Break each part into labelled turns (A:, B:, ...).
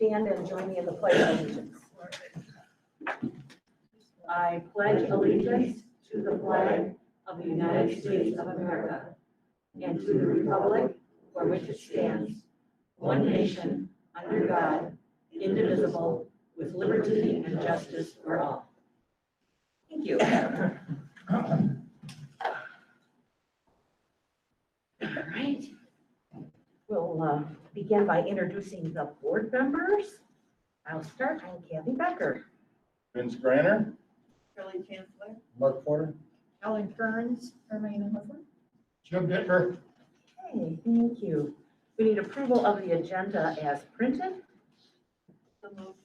A: stand and join me in the pledge of allegiance. I pledge allegiance to the flag of the United States of America and to the republic for which it stands, one nation, under God, indivisible, with liberty and justice for all. Thank you. All right. We'll begin by introducing the board members. I'll start. I'm Kathy Becker.
B: Vince Granner.
C: Shirley Chancellor,
B: Mark Porter.
C: Ellen Kearns, Hermione Muslim.
B: Jim Bittner.
A: Okay, thank you. We need approval of the agenda as printed.
C: So moved.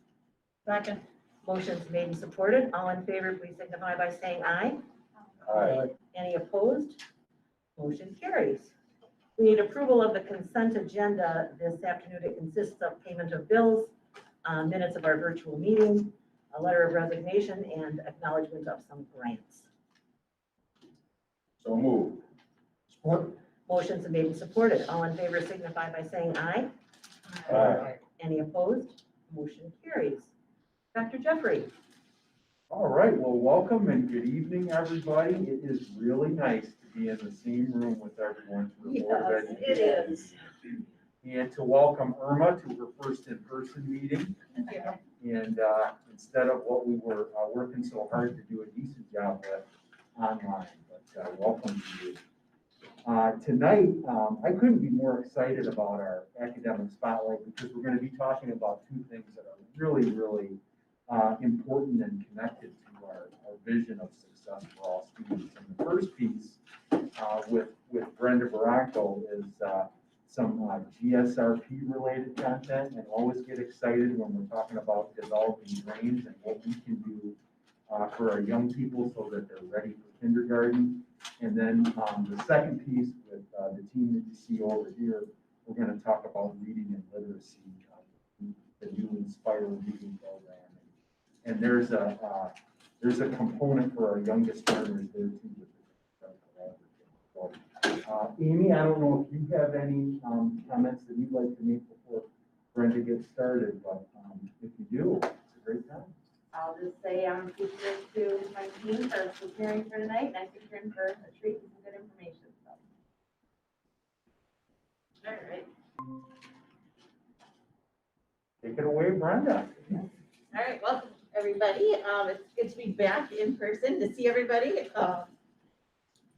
C: Second.
A: Motion's made and supported. All in favor, please signify by saying aye.
B: Aye.
A: Any opposed? Motion carries. We need approval of the consent agenda this afternoon. It consists of payment of bills, minutes of our virtual meeting, a letter of resignation, and acknowledgement of some grants.
B: So moved. Support.
A: Motion's made and supported. All in favor signify by saying aye.
B: Aye.
A: Any opposed? Motion carries. Dr. Jeffrey.
D: All right, well, welcome and good evening, everybody. It is really nice to be in the same room with everyone for the Board of
C: Yes, it
D: Education.
C: is.
D: And to welcome Irma to her first in-person meeting. And instead of what we were working so hard to do a decent job with online, but welcome to you. Tonight, I couldn't be more excited about our academic spotlight because we're going to be talking about two things that are really, really important and connected to our vision of success for all students. And the first piece with Brenda Barranco is some GSRP related content, and always get excited when we're talking about developing brains and what we can do for our young people so that they're ready for kindergarten. And then the second piece with the team that you see over here, we're going to talk about reading and literacy, the new Inspire reading program. And there's a component for our youngest learners there too. So, Amy, I don't know if you have any comments that you'd like to make before Brenda gets started, but if you do, it's a great time.
E: I'll just say I'm appreciative to my team for preparing for tonight, and I'm preparing for a treat and some good information. So.
C: All right.
D: Take it away, Brenda.
C: All right, welcome, everybody. It's good to be back in person, to see everybody.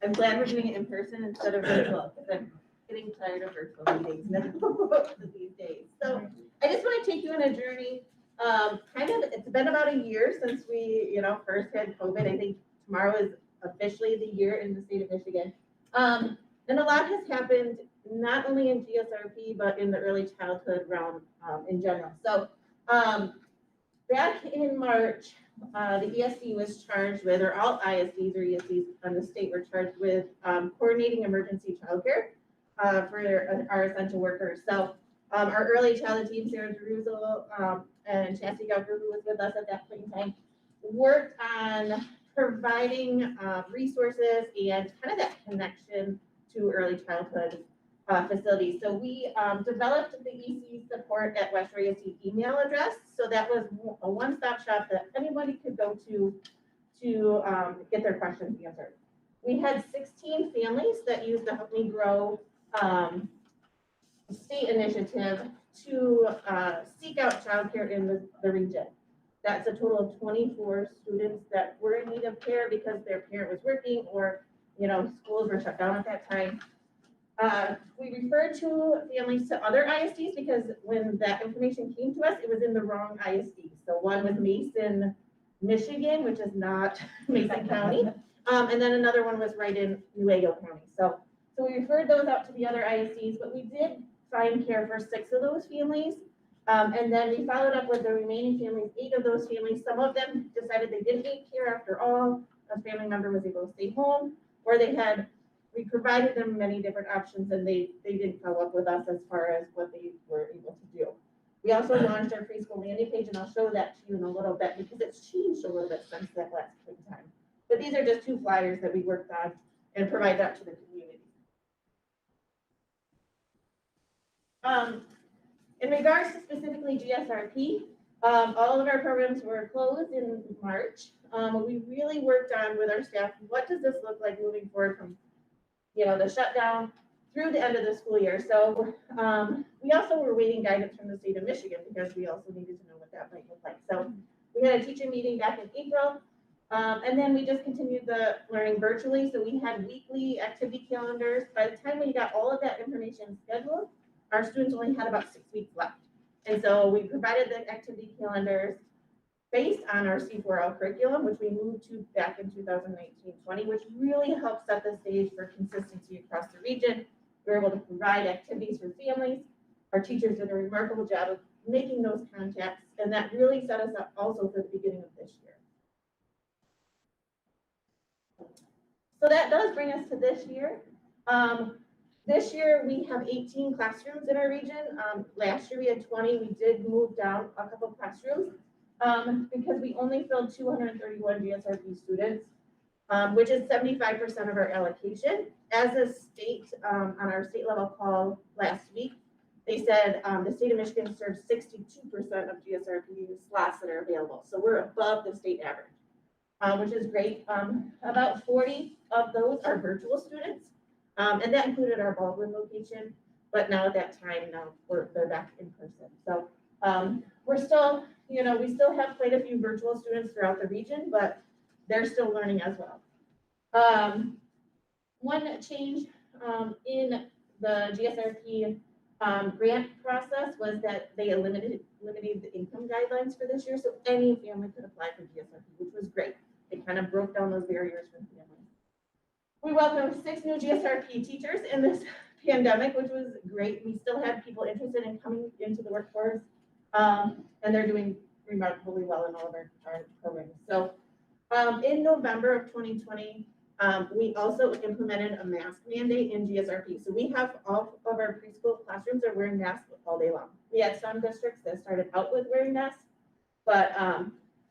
C: I'm glad we're doing it in person instead of virtual, because I'm getting tired of virtual meetings now these days. So I just want to take you on a journey. It's been about a year since we, first had COVID. I think tomorrow is officially the year in the state of Michigan. And a lot has happened, not only in GSRP, but in the early childhood realm in general. So back in March, the ESD was charged with, or all ISDs or ESDs on the state were charged with coordinating emergency childcare for our essential workers. So our early childhood team, Sarah Jerusalem and Chastity Gauker, who was with us at that point in time, worked on providing resources and kind of that connection to early childhood facilities. So we developed the EC support at West ESD email address. So that was a one-stop shop that anybody could go to get their questions answered. We had 16 families that used the Help Me Grow state initiative to seek out childcare in the region. That's a total of 24 students that were in need of care because their parent was working or, schools were shut down at that time. We referred to families to other ISDs because when that information came to us, it was in the wrong ISD. So one was Mason, Michigan, which is not Mason County. And then another one was right in Nuevo County. So we referred those out to the other ISDs, but we did find care for 6 of those families. And then we followed up with the remaining families, 8 of those families. Some of them decided they didn't need care after all. A family member was able to stay home, or we provided them many different options and they didn't follow up with us as far as what they were able to do. We also launched our preschool landing page, and I'll show that to you in a little bit because it's changed a little bit since that last time. But these are just 2 flyers that we worked on and provide that to the community. In regards to specifically GSRP, all of our programs were closed in March. We really worked on with our staff, what does this look like moving forward from, the shutdown through the end of the school year. So we also were waiting guidance from the state of Michigan because we also needed to know what that might look like. So we had a teacher meeting back in April. And then we just continued the learning virtually. So we had weekly activity calendars. By the time we got all of that information scheduled, our students only had about 6 weeks left. And so we provided the activity calendars based on our C4L curriculum, which we moved to back in 2019-20, which really helped set the stage for consistency across the region. We were able to provide activities for families. Our teachers did a remarkable job of making those contacts, and that really set us up also for the beginning of this year. So that does bring us to this year. This year we have 18 classrooms in our region. Last year we had 20. We did move down a couple of classrooms because we only filled 231 GSRP students, which is 75% of our allocation. As a state, on our state level call last week, they said the state of Michigan serves 62% of GSRP slots that are available. So we're above the state average, which is great. About 40 of those are virtual students. And that included our Baldwin location, but now at that time, they're back in person. So we're still, we still have quite a few virtual students throughout the region, but they're still learning as well. One change in the GSRP grant process was that they eliminated the income guidelines for this year, so any family could apply for GSRP, which was great. It kind of broke down those barriers for families. We welcomed 6 new GSRP teachers in this pandemic, which was great. We still had people interested in coming into the workforce, and they're doing remarkably well in all of our programs. So in November of 2020, we also implemented a mask mandate in GSRP. So we have all of our preschool classrooms are wearing masks all day long. We had some districts that started out with wearing masks, but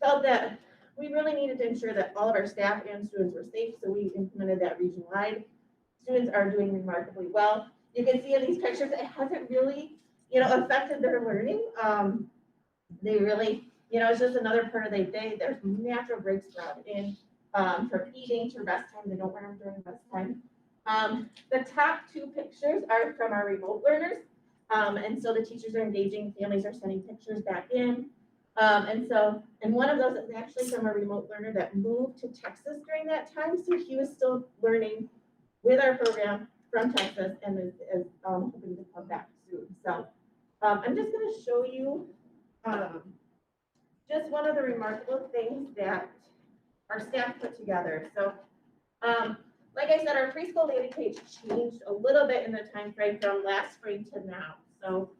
C: felt that we really needed to ensure that all of our staff and students were safe, so we implemented that region-wide. Students are doing remarkably well. You can see in these pictures, it hasn't really, affected their learning. They really, it's just another part of their day. There's natural breaks throughout in from eating to rest time. They don't learn during rest time. The top 2 pictures are from our remote learners. And so the teachers are engaging, families are sending pictures back in. And one of those is actually from a remote learner that moved to Texas during that time. So he was still learning with our program from Texas and is hoping to come back soon. So I'm just going to show you just one of the remarkable things that our staff put together. So like I said, our preschool landing page changed a little bit in the time frame from last spring to now. So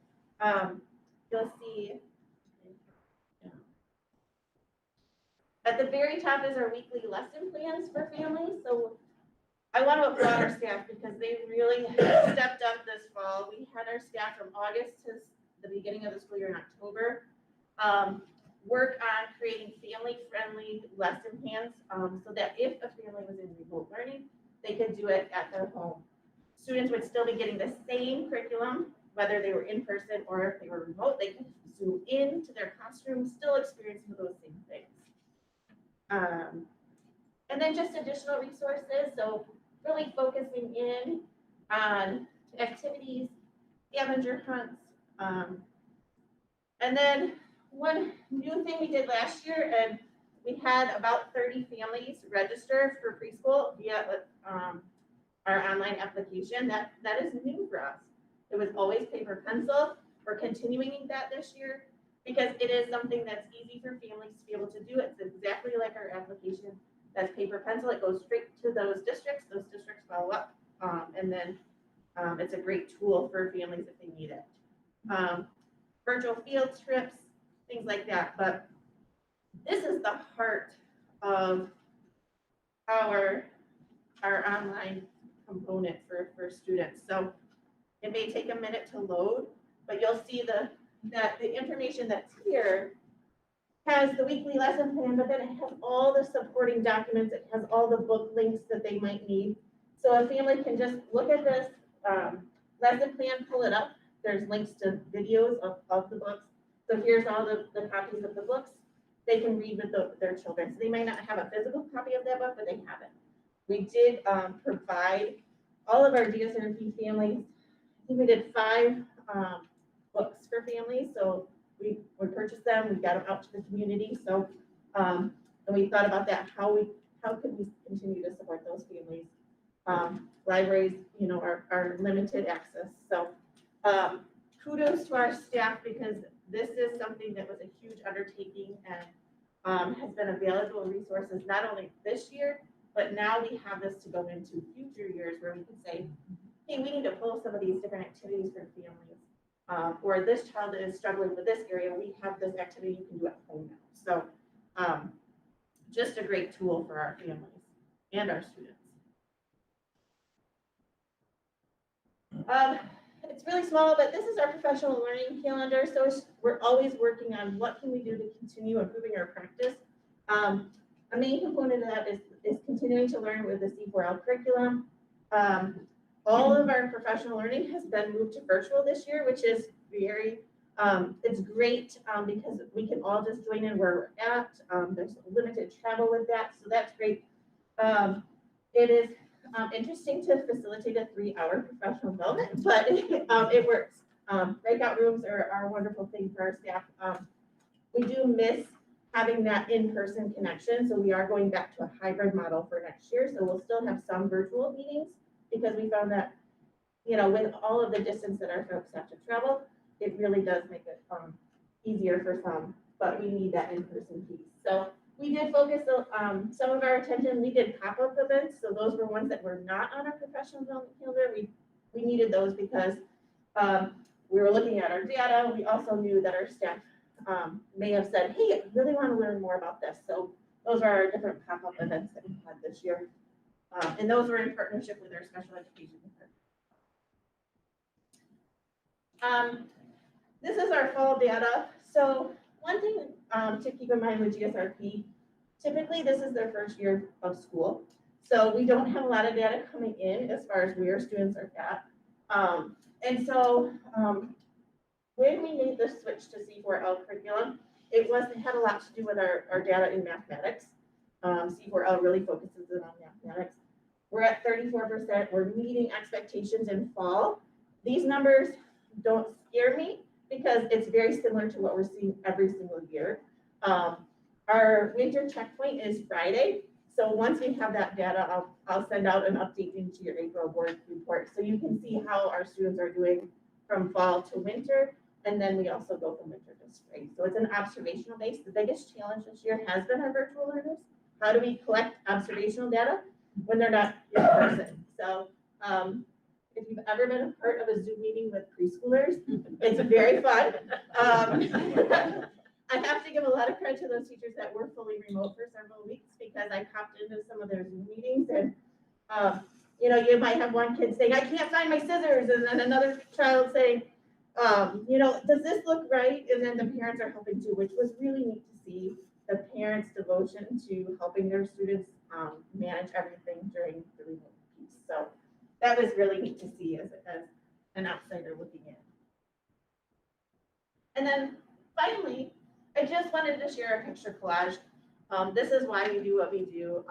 C: you'll see at the very top is our weekly lesson plans for families. So I want to applaud our staff because they really stepped up this fall. We had our staff from August to the beginning of the school year in October work on creating family-friendly lesson plans so that if a family was in remote learning, they could do it at their home. Students would still be getting the same curriculum, whether they were in person or if they were remote. They could zoom into their classroom, still experiencing those same things. And then just additional resources. So really focusing in on activities, scavenger hunts. And then one new thing we did last year, and we had about 30 families register for preschool via our online application. That is new for us. It was always paper pencil. We're continuing that this year because it is something that's easy for families to be able to do. It's exactly like our application. That's paper pencil. It goes straight to those districts. Those districts follow up. And then it's a great tool for families if they need it. Virtual field trips, things like that. But this is the heart of our online component for students. So it may take a minute to load, but you'll see that the information that's here has the weekly lesson plan, but then it has all the supporting documents. It has all the book links that they might need. So a family can just look at this lesson plan, pull it up, there's links to videos of the books. So here's all the copies of the books they can read with their children. So they might not have a physical copy of that book, but they have it. We did provide all of our DSRP families, I think we did 5 books for families. So we purchased them, we got them out to the community. So, and we thought about that, how could we continue to support those families? Libraries, you know, are limited access. So kudos to our staff, because this is something that was a huge undertaking and has been available resources not only this year, but now we have this to go into future years where we can say, hey, we need to pull some of these different activities for families. Or this child is struggling with this area, we have this activity you can do at home now. So just a great tool for our families and our students. It's really small, but this is our professional learning calendar. So we're always working on what can we do to continue improving our practice. A main component of that is continuing to learn with the C4L curriculum. All of our professional learning has been moved to virtual this year, which is very, it's great because we can all just join in where we're at. There's limited travel with that, so that's great. It is interesting to facilitate a 3-hour professional development, but it works. Breakout rooms are a wonderful thing for our staff. We do miss having that in-person connection, so we are going back to a hybrid model for next year. So we'll still have some virtual meetings, because we found that, you know, with all of the distance that our folks have to travel, it really does make it easier for some, but we need that in-person piece. So we did focus some of our attention. We did pop-up events, so those were ones that were not on our professional development calendar. We needed those because we were looking at our data. We also knew that our staff may have said, hey, I really want to learn more about this. So those are our different pop-up events that we had this year. And those were in partnership with our special education department. This is our fall data. So one thing to keep in mind with GSRP, typically this is their first year of school. So we don't have a lot of data coming in as far as where students are at. And so when we made the switch to C4L curriculum, it had a lot to do with our data in mathematics. C4L really focuses in on mathematics. We're at 34%. We're meeting expectations in fall. These numbers don't scare me because it's very similar to what we're seeing every single year. Our winter checkpoint is Friday. So once we have that data, I'll send out an update into your April board report. So you can see how our students are doing from fall to winter. And then we also go from winter to spring. So it's an observational base. The biggest challenge this year has been our virtual learners. How do we collect observational data when they're not in person? So if you've ever been a part of a Zoom meeting with preschoolers, it's very fun. I have to give a lot of credit to those teachers that were fully remote for several weeks, because I popped into some of their Zoom meetings and you know, you might have one kid saying, I can't find my scissors, and then another child saying, you know, does this look right? And then the parents are helping too, which was really neat to see the parents' devotion to helping their students manage everything during the remote piece. So that was really neat to see as an outsider looking in. And then finally, I just wanted to share a picture collage. This is why we do what we do.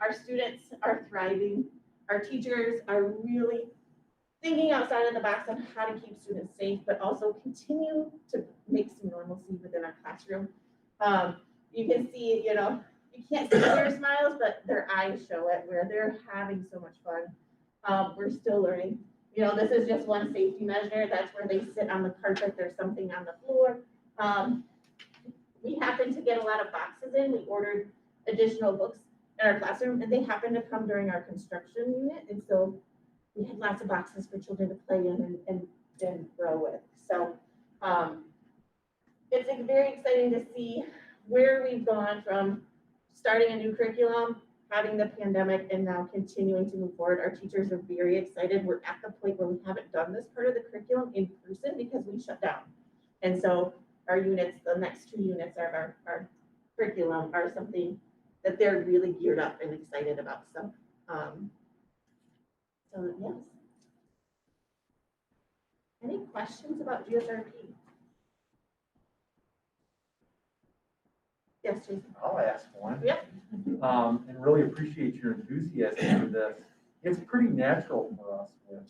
C: Our students are thriving. Our teachers are really thinking outside of the box on how to keep students safe, but also continue to make some normalcy within our classroom. You can see, you know, you can't see their smiles, but their eyes show it, where they're having so much fun. We're still learning. You know, this is just one safety measure. That's where they sit on the carpet. There's something on the floor. We happen to get a lot of boxes in. We ordered additional books in our classroom, and they happened to come during our construction unit. And so we had lots of boxes for children to play in and grow with. So it's very exciting to see where we've gone from starting a new curriculum, having the pandemic, and now continuing to move forward. Our teachers are very excited. We're at the point where we haven't done this part of the curriculum in person because we shut down. And so our units, the next 2 units of our curriculum are something that they're really geared up and excited about. So, so yes. Any questions about GSRP? Yes, Jason.
D: I'll ask one.
C: Yeah.
D: And really appreciate your enthusiasm for this. It's pretty natural for us with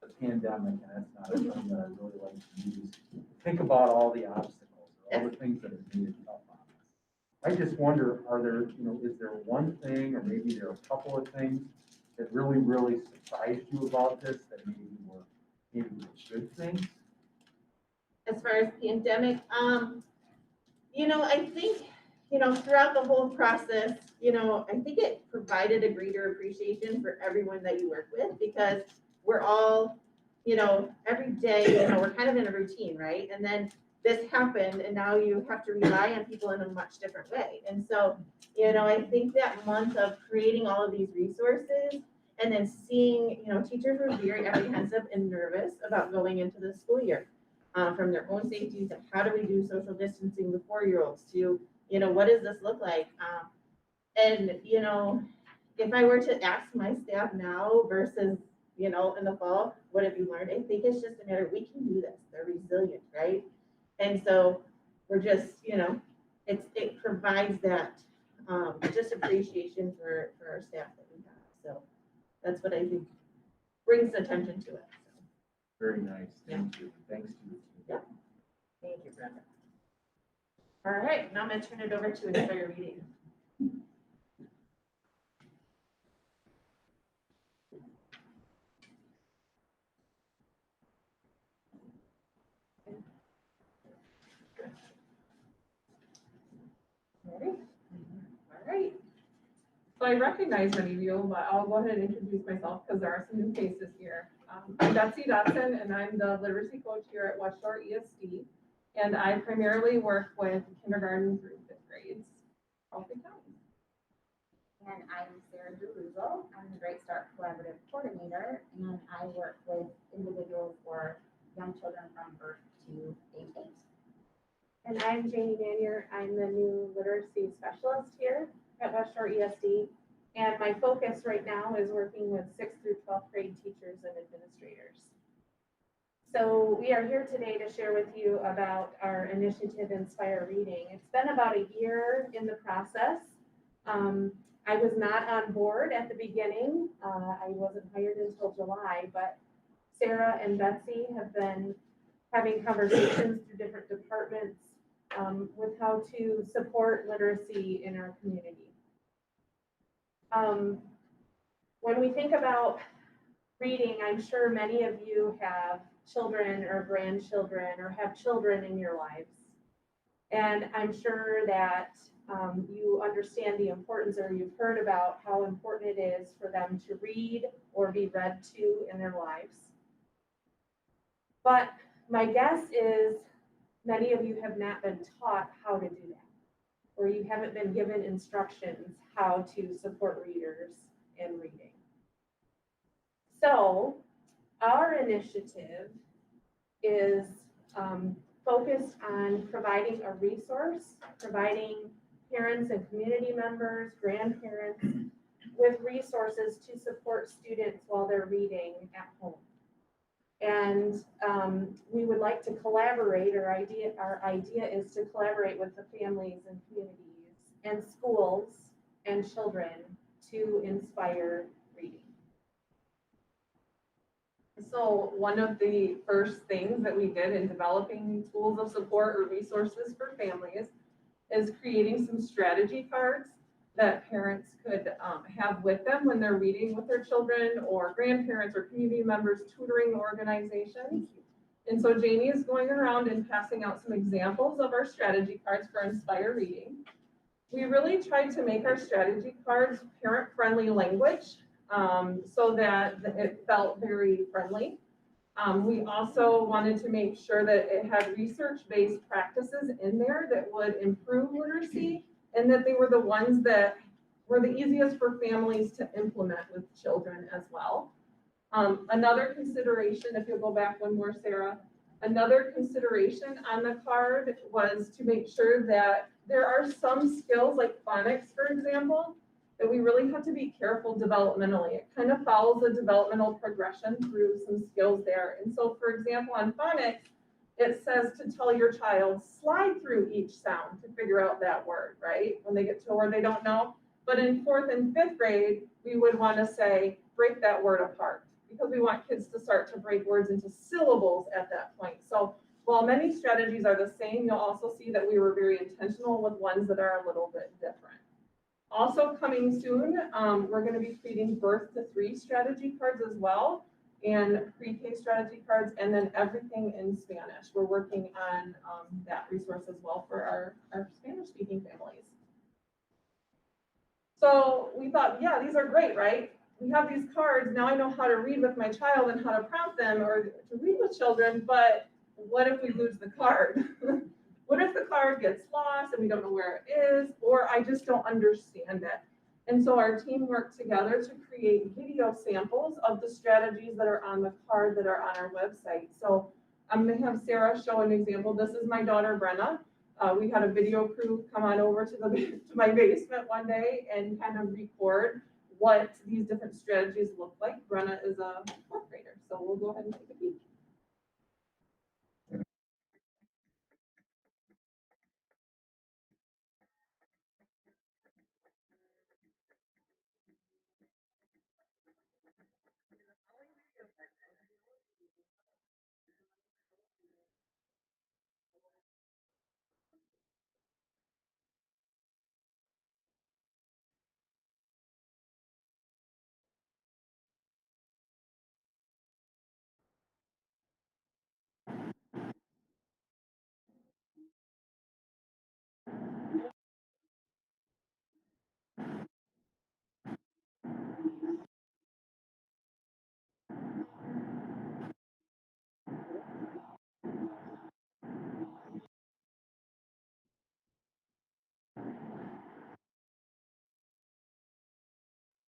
D: the pandemic, and that's not a term that I really like to use. Think about all the obstacles, all the things that have made it tough on us. I just wonder, are there, is there one thing, or maybe there are a couple of things that really, really surprised you about this that maybe were good things?
C: As far as pandemic, I think, throughout the whole process, I think it provided a greater appreciation for everyone that you work with, because we're all, every day, we're kind of in a routine, right? And then this happened, and now you have to rely on people in a much different way. And so, I think that month of creating all of these resources and then seeing, teachers were very apprehensive and nervous about going into the school year. From their own safety to how do we do social distancing with 4-year-olds to, what does this look like? And, if I were to ask my staff now versus, in the fall, what have you learned? I think it's just a matter, we can do this. They're resilient, right? And so we're just, it provides that just appreciation for our staff that we have. So that's what I think brings attention to it. So.
D: Very nice. Thank you. Thanks to you.
C: Thank you, Brenda. All right, now I'm gonna turn it over to Inspire Reading.
F: All right. So I recognize many of you, but I'll go ahead and introduce myself because there are some new faces here. I'm Betsy Dotson, and I'm the literacy coach here at West Shore ESD. And I primarily work with kindergarten through 5th grades, all 3 counties.
E: And I'm Sarah DeRuzo. I'm the Great Start Collaborative Coordinator, and I work with individuals or young children from birth to age 8.
G: And I'm Janie Manier. I'm the new literacy specialist here at West Shore ESD. And my focus right now is working with 6th through 12th grade teachers and administrators. So we are here today to share with you about our initiative, Inspire Reading. It's been about a year in the process. I was not on board at the beginning. I wasn't hired until July, but Sarah and Betsy have been having conversations through different departments with how to support literacy in our community. When we think about reading, I'm sure many of you have children or grandchildren or have children in your lives. And I'm sure that you understand the importance, or you've heard about how important it is for them to read or be read to in their lives. But my guess is many of you have not been taught how to do that, or you haven't been given instructions how to support readers in reading. So our initiative is focused on providing a resource, providing parents and community members, grandparents with resources to support students while they're reading at home. And we would like to collaborate, our idea is to collaborate with the families and communities and schools and children to inspire reading.
F: So one of the first things that we did in developing tools of support or resources for families is creating some strategy cards that parents could have with them when they're reading with their children, or grandparents or community members, tutoring organizations. And so Jamie is going around and passing out some examples of our strategy cards for Inspire Reading. We really tried to make our strategy cards parent-friendly language so that it felt very friendly. We also wanted to make sure that it had research-based practices in there that would improve literacy, and that they were the ones that were the easiest for families to implement with children as well. Another consideration, if you'll go back one more, Sarah, another consideration on the card was to make sure that there are some skills like phonics, for example, that we really have to be careful developmentally. It kind of follows a developmental progression through some skills there. And so, for example, on phonics, it says to tell your child, slide through each sound to figure out that word, right? When they get to a word they don't know. But in 4th and 5th grade, we would want to say, break that word apart, because we want kids to start to break words into syllables at that point. So while many strategies are the same, you'll also see that we were very intentional with ones that are a little bit different. Also coming soon, we're going to be creating birth to 3 strategy cards as well, and pre-K strategy cards, and then everything in Spanish. We're working on that resource as well for our Spanish-speaking families. So we thought, yeah, these are great, right? We have these cards, now I know how to read with my child and how to prompt them or to read with children, but what if we lose the card? What if the card gets lost and we don't know where it is, or I just don't understand it? And so our team worked together to create video samples of the strategies that are on the card that are on our website. So I'm gonna have Sarah show an example. This is my daughter, Brenna. We had a video crew come on over to my basement one day and kind of record what these different strategies look like. Brenna is a 4th grader, so we'll go ahead and take a peek.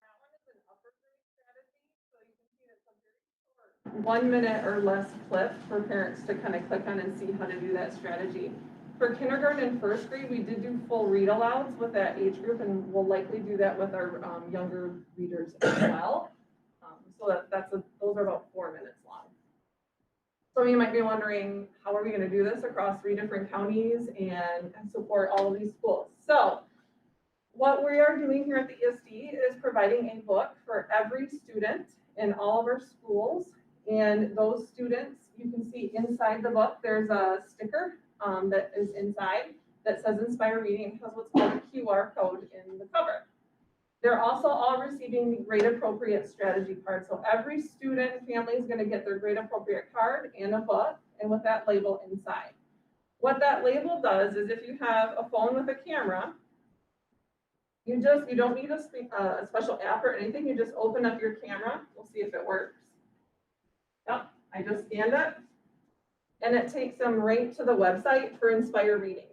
F: That one is an upper grade strategy, so you can see it's a very short 1 minute or less clip for parents to kind of click on and see how to do that strategy. For kindergarten and 1st grade, we did do full read alouds with that age group, and we'll likely do that with our younger readers as well. So those are about 4 minutes long. Some of you might be wondering, how are we going to do this across 3 different counties and support all of these schools? So what we are doing here at the ESD is providing a book for every student in all of our schools. And those students, you can see inside the book, there's a sticker that is inside that says Inspire Reading and has what's called a QR code in the cover. They're also all receiving the grade appropriate strategy card. So every student family is going to get their grade appropriate card and a book, and with that label inside. What that label does is if you have a phone with a camera, you don't need a special app or anything. You just open up your camera. We'll see if it works. Yep, I just scanned it. And it takes them right to the website for Inspire Reading.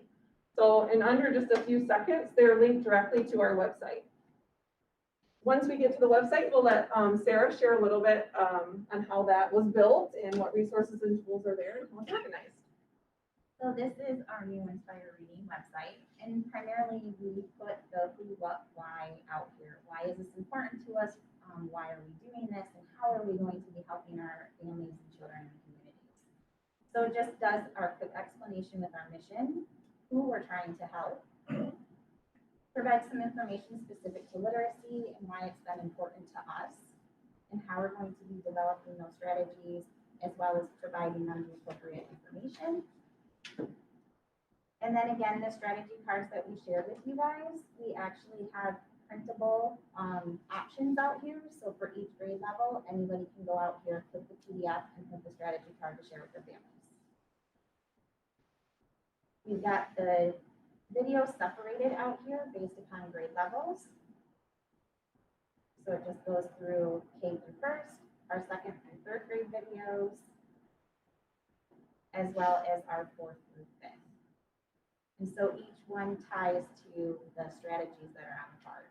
F: So in under just a few seconds, they're linked directly to our website. Once we get to the website, we'll let Sarah share a little bit on how that was built and what resources and tools are there and how it's organized.
E: So this is our new Inspire Reading website, and primarily we put the who, what, why out here. Why is this important to us? Why are we doing this? And how are we going to be helping our families and children and communities? So it just does our quick explanation with our mission, who we're trying to help, provide some information specific to literacy and why it's been important to us, and how we're going to be developing those strategies, as well as providing them the appropriate information. And then again, the strategy cards that we shared with you guys, we actually have printable options out here. So for each grade level, anybody can go out here, click the PDF, and print the strategy card to share with their families. We've got the video separated out here based upon grade levels. So it just goes through K through 1st, our 2nd and 3rd grade videos, as well as our 4th through 5th. And so each one ties to the strategies that are on the card.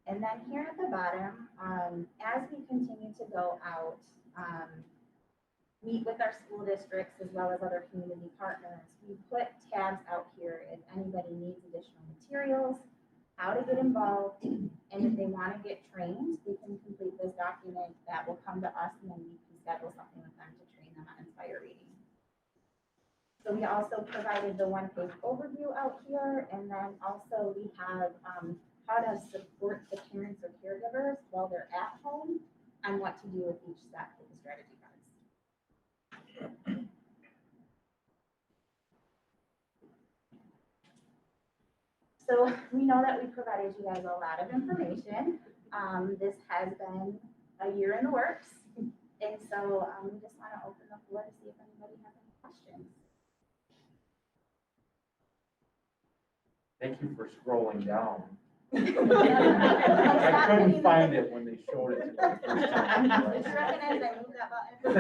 E: And then here at the bottom, as we continue to go out, meet with our school districts as well as other community partners. We put tabs out here if anybody needs additional materials, how to get involved, and if they want to get trained, they can complete this document. That will come to us, and then we can schedule something with them to train them on Inspire Reading. So we also provided the one-page overview out here, and then also we have how to support the parents or caregivers while they're at home on what to do with each step of the strategy cards. So we know that we provided you guys a lot of information. This has been a year in the works. And so we just want to open the floor to see if anybody has any questions.
D: Thank you for scrolling down.
E: I
D: I couldn't find it when they showed it to me the first time.
E: Did you recognize I moved that button?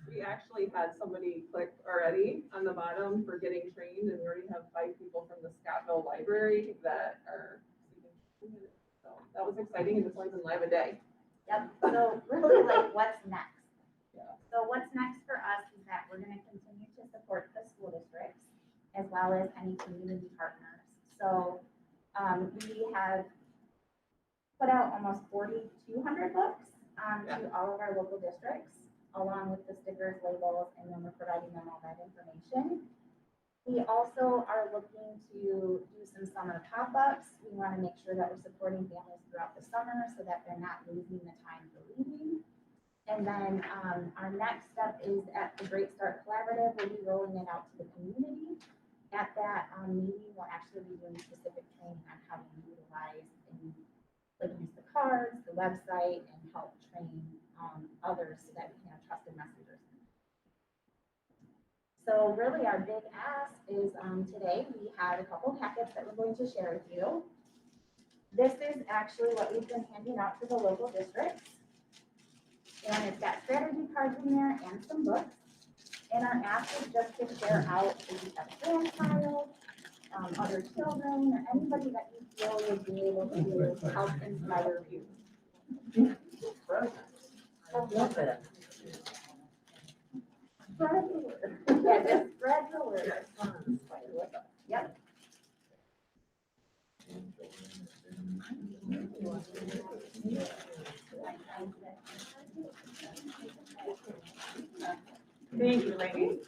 F: We actually had somebody click already on the bottom for getting trained, and we already have 5 people from the Scottville Library that are. So that was exciting, and it's only been live a day.
E: Yep, so really like what's next?
F: Yeah.
E: So what's next for us is that we're gonna continue to support the school districts as well as any community partners. So we have put out almost 4,200 books to all of our local districts, along with the stickers, labels, and then we're providing them all that information. We also are looking to do some summer pop-ups. We want to make sure that we're supporting families throughout the summer so that they're not losing the time for leaving. And then our next step is at the Great Start Collaborative. We'll be rolling it out to the community. At that meeting, we'll actually be doing specific training on how to utilize and use the cards, the website, and help train others so that we can have trusted messengers. So really our big ask is today we have a couple packets that we're going to share with you. This is actually what we've been handing out to the local districts. And it's got strategy cards in there and some books. And our ask is just to share out if you have a grandchild, other children, or anybody that you feel would be able to help inspire you.
A: I love it.
E: Spread the word. Yeah, just spread the word. Yep.
F: Thank you, ladies.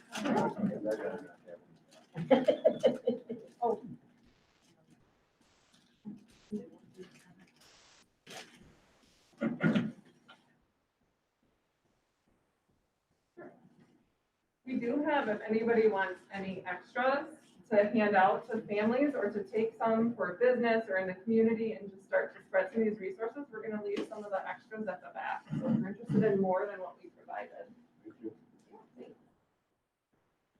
F: We do have, if anybody wants any extras to hand out to families or to take some for business or in the community and just start to spread some of these resources, we're gonna leave some of the extras at the back. So if you're interested in more than what we provided.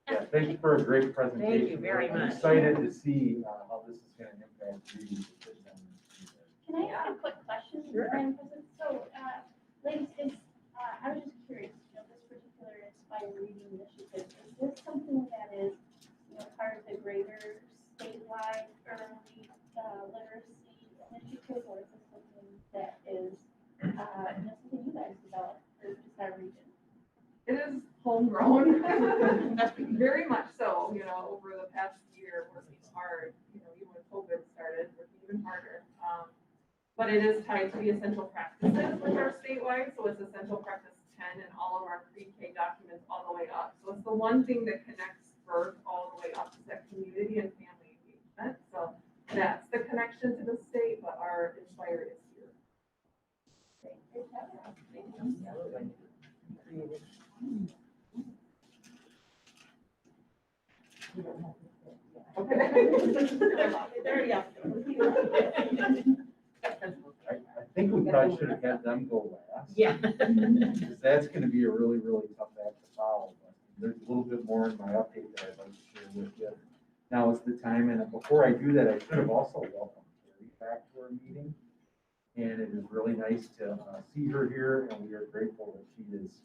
D: Yeah, thank you for a great presentation.
A: Thank you very
D: We're
A: much.
D: Excited to see how this is gonna impact reading.
H: Can I ask a quick question?
A: Sure.
H: So, ladies, I was just curious, this particular Inspire Reading initiative, is this something that is, part of the greater statewide early literacy initiative, or is this something that is, something you guys developed for just our region?
F: It is homegrown, very much so, over the past year, working hard, even when COVID started, working even harder. But it is tied to the essential practices, which are statewide, so it's essential practice 10 and all of our pre-K documents all the way up. So it's the one thing that connects birth all the way up to that community and family engagement. So that's the connection to the state, but our Inspire is here.
H: Great job.
F: Okay.
C: There you
D: I think we probably should have had them go last.
A: Yeah.
D: Because that's gonna be a really, really tough act to follow. But there's a little bit more in my update that I'd like to share with you. Now is the time, and before I do that, I should have also welcomed Terry back to our meeting. And it is really nice to see her here, and we are grateful that she is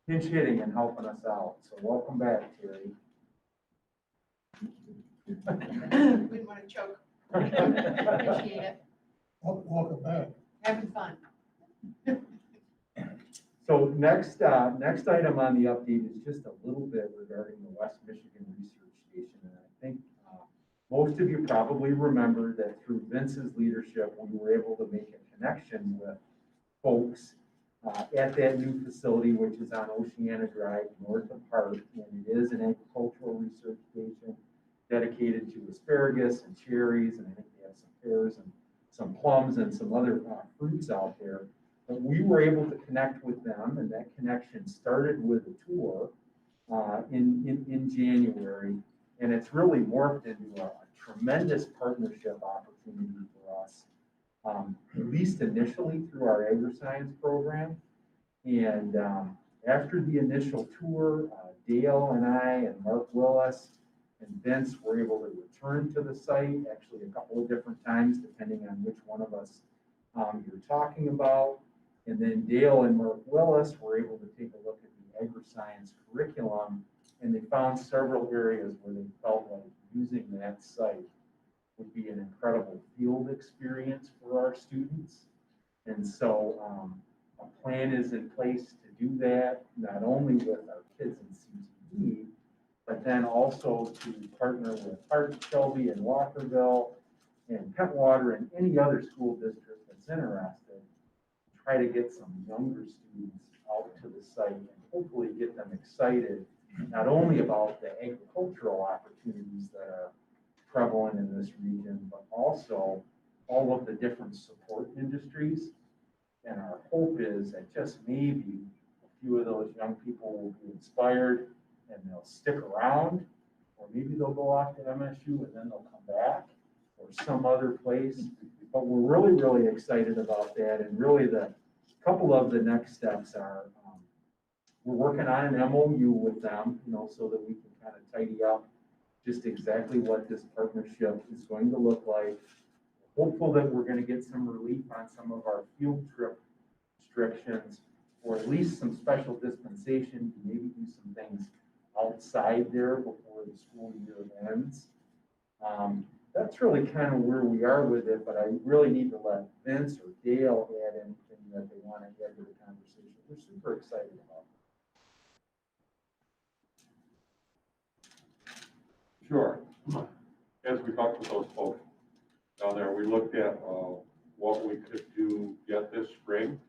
D: pinch hitting and helping us out. So welcome back, Terry.
I: Wouldn't want to choke. Appreciate it.
B: Welcome back.
I: Having fun.
D: So next item on the update is just a little bit regarding the West Michigan Research Station. And I think most of you probably remember that through Vince's leadership, we were able to make a connection with folks at that new facility, which is on Oceana Drive, north of Hart. And it is an agricultural research station dedicated to asparagus and cherries, and I think they have some pears and some plums and some other fruits out there. But we were able to connect with them, and that connection started with a tour in January, and it's really morphed into a tremendous partnership opportunity for us, at least initially through our agri-science program. And after the initial tour, Dale and I and Mark Willis and Vince were able to return to the site, actually a couple of different times, depending on which one of us you're talking about. And then Dale and Mark Willis were able to take a look at the agri-science curriculum, and they found several areas where they felt like using that site would be an incredible field experience for our students. And so a plan is in place to do that, not only with our kids in CTE, but then also to partner with Hart, Shelby, and Walkerville, and Pentwater, and any other school district that's interested, try to get some younger students out to the site and hopefully get them excited, not only about the agricultural opportunities that are prevalent in this region, but also all of the different support industries. And our hope is that just maybe a few of those young people will be inspired and they'll stick around, or maybe they'll go off to MSU and then they'll come back, or some other place. But we're really, really excited about that. And really the couple of the next steps are, we're working on an MOU with them, so that we can kind of tidy up just exactly what this partnership is going to look like. Hopeful that we're going to get some relief on some of our field trip restrictions, or at least some special dispensation to maybe do some things outside there before the school year ends. That's really kind of where we are with it, but I really need to let Vince or Dale add anything that they want to add to the conversation. We're super excited about it.
J: Sure. As we talked with those folks down there, we looked at what we could do yet this spring,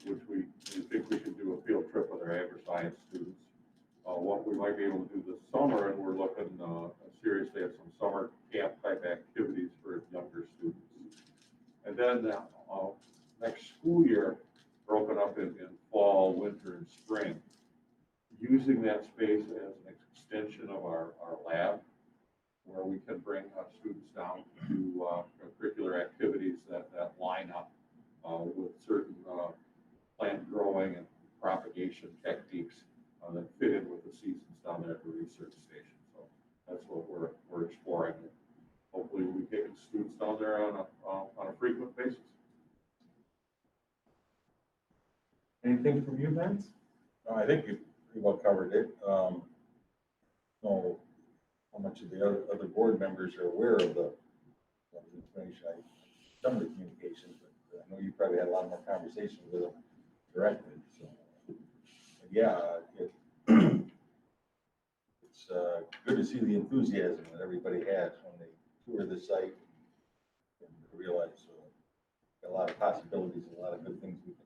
J: which we think we should do a field trip with our agri-science students. What we might be able to do this summer, and we're looking seriously at some summer camp type activities for younger students. And then next school year, broken up in fall, winter, and spring, using that space as an extension of our lab, where we can bring students down to curricular activities that line up with certain plant growing and propagation techniques that fit in with the seasons down there at the research station. So that's what we're exploring. Hopefully we'll be taking students down there on a frequent basis.
D: Anything from you, Vince?
K: I think you pretty well covered it. Know how much of the other board members are aware of the information. Some of the communications, but I know you probably had a lot more conversations with them directly. So, but yeah, it's good to see the enthusiasm that everybody has when they tour the site and realize a lot of possibilities and a lot of good things we can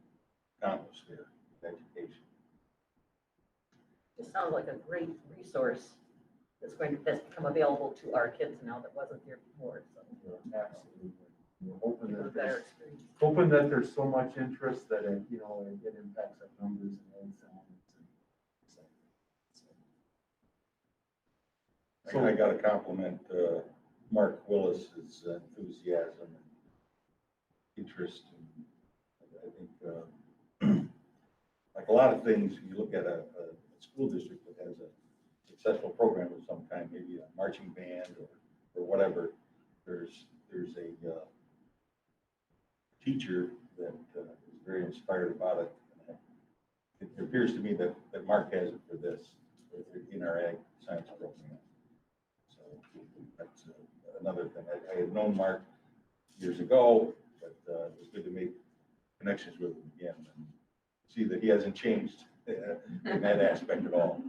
K: accomplish there with education.
A: This sounds like a great resource that's become available to our kids now that wasn't there before, so.
D: Absolutely. We're hoping
A: a
D: that
A: better
D: there's,
A: experience.
D: so much interest that it impacts our numbers and eggs and
K: So I got to compliment Mark Willis's enthusiasm and interest. And I think, like a lot of things, you look at a school district that has a successful program of some kind, maybe a marching band or whatever. There's a teacher that is very inspired about it. It appears to me that Mark has it for this in our ag science program. So that's another thing. I had known Mark years ago, but it was good to connections with him again and see that he hasn't changed in that aspect at all.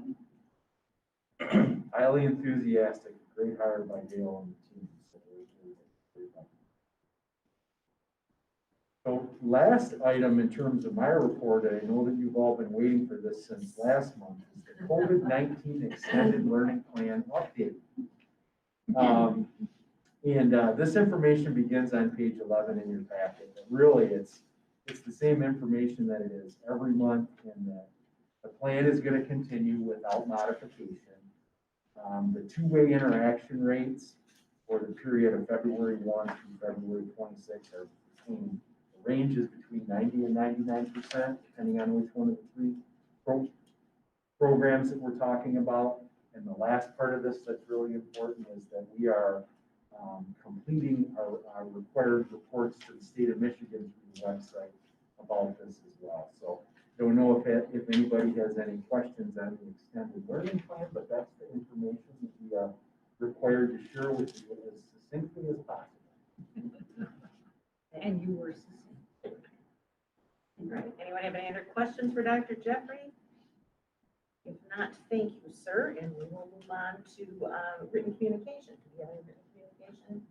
D: Highly enthusiastic, great hire by Dale and the team. So last item in terms of my report, and I know that you've all been waiting for this since last month, is the COVID-19 Extended Learning Plan update. This information begins on page 11 in your packet. But really, it's the same information that it is every month, and the plan is going to continue without modification. The two-way interaction rates for the period of February 1 through February 26 are between, the range is between 90 and 99%, depending on which one of the three programs that we're talking about. And the last part of this that's really important is that we are completing our required reports to the state of Michigan through the website about this as well. So don't know if anybody has any questions on the extended learning plan, but that's the information that we are required to share with you as succinctly as possible.
A: And you were succinct. All right, anyone have any other questions for Dr. Jeffrey? If not, thank you, sir, and we will move on to written communication. Do you have any written communication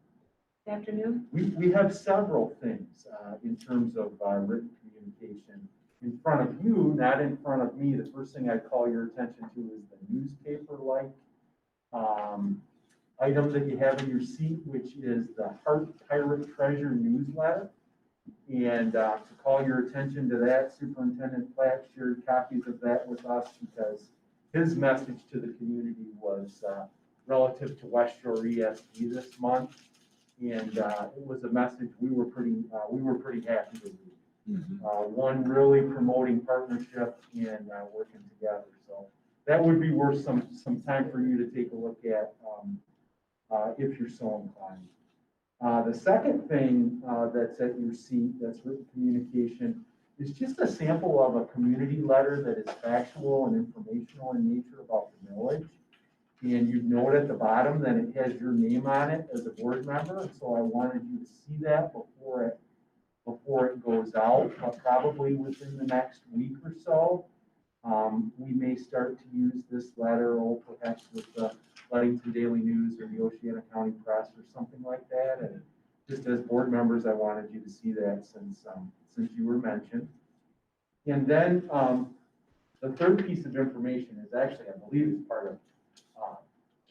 A: this afternoon?
D: We have several things in terms of written communication. In front of you, not in front of me, the first thing I'd call your attention to is the newspaper-like item that you have in your seat, which is the Heart Pirate Treasure newsletter. And to call your attention to that, Superintendent Platt shared copies of that with us because his message to the community was relative to West Shore ESD this month. And it was a message we were pretty happy to read. One really promoting partnership and working together. So that would be worth some time for you to take a look at if you're so inclined. The second thing that's at your seat, that's written communication, is just a sample of a community letter that is factual and informational in nature about the village. And you'd note at the bottom that it has your name on it as a board member. So I wanted you to see that before it goes out, probably within the next week or so. We may start to use this letter, or perhaps with the Ludington Daily News or the Oceana County Press or something like that. And just as board members, I wanted you to see that since you were mentioned. And then the third piece of information is actually, I believe, is part of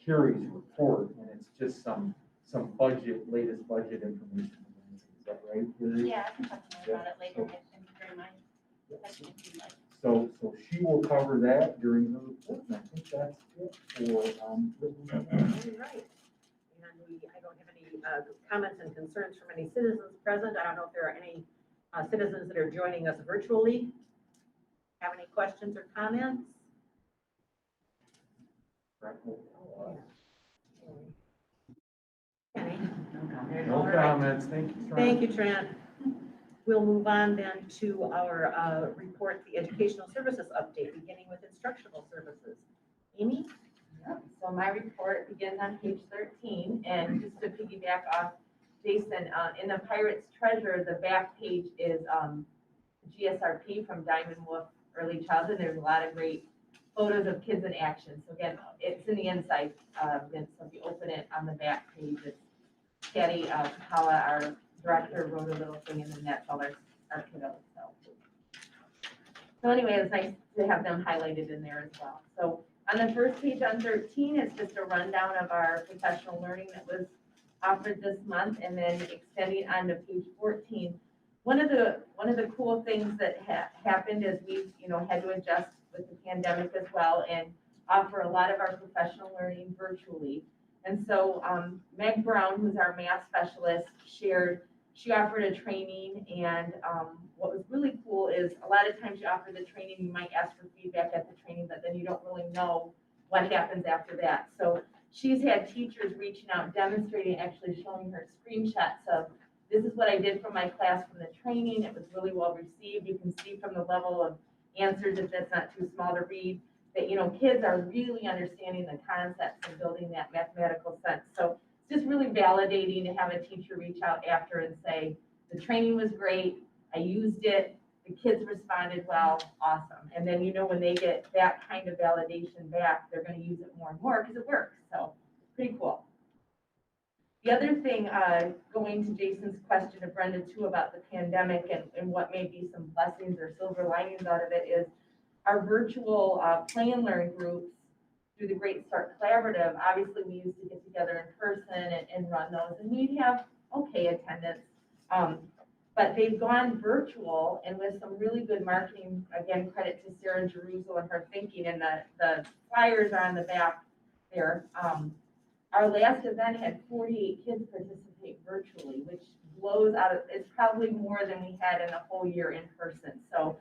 D: Carrie's report, and it's just some latest budget information. Is that right, Carrie?
E: Yeah, I can talk to you about it later in during my session if you'd like.
D: So she will cover that during her report, and I think that's it for
A: All right. And I don't have any comments and concerns from any citizens present. I don't know if there are any citizens that are joining us virtually. Have any questions or comments? Any?
D: No comments, thank you, Trent.
A: Thank you, Trent. We'll move on then to our report, the educational services update, beginning with instructional services. Amy?
C: So my report begins on page 13, and just to piggyback off Jason, in the Pirate's Treasure, the back page is GSRP from Diamond Wolf Early Childhood. There's a lot of great photos of kids in action. So again, it's in the inside, and so if you open it on the back page, it's Patty Kahala, our director, wrote a little thing, and then that's all our kiddos. So anyway, it's nice to have them highlighted in there as well. So on the first page on 13, it's just a rundown of our professional learning that was offered this month, and then extending on to page 14. One of the cool things that happened is we've had to adjust with the pandemic as well and offer a lot of our professional learning virtually. And so Meg Brown, who's our math specialist, she offered a training, and what was really cool is a lot of times you offer the training, you might ask for feedback at the training, but then you don't really know what happens after that. So she's had teachers reaching out, demonstrating, actually showing her screenshots of, this is what I did for my class from the training. It was really well received. You can see from the level of answers, if that's not too small to read, that, kids are really understanding the concepts and building that mathematical sense. So it's just really validating to have a teacher reach out after and say, the training was great.
L: I used it, the kids responded well, awesome. And then, when they get that kind of validation back, they're gonna use it more and more because it works, so pretty cool. The other thing, going to Jason's question to Brenda too about the pandemic and what may be some blessings or silver linings out of it is our virtual play and learn groups through the Great Start Collaborative. Obviously, we used to get together in person and run those, and we'd have okay attendance. But they've gone virtual, and with some really good marketing, again, credit to Sarah Jerusalem and her thinking, and the flyers are on the back there. Our last event had 48 kids participate virtually, which blows out of, it's probably more than we had in the whole year in person. So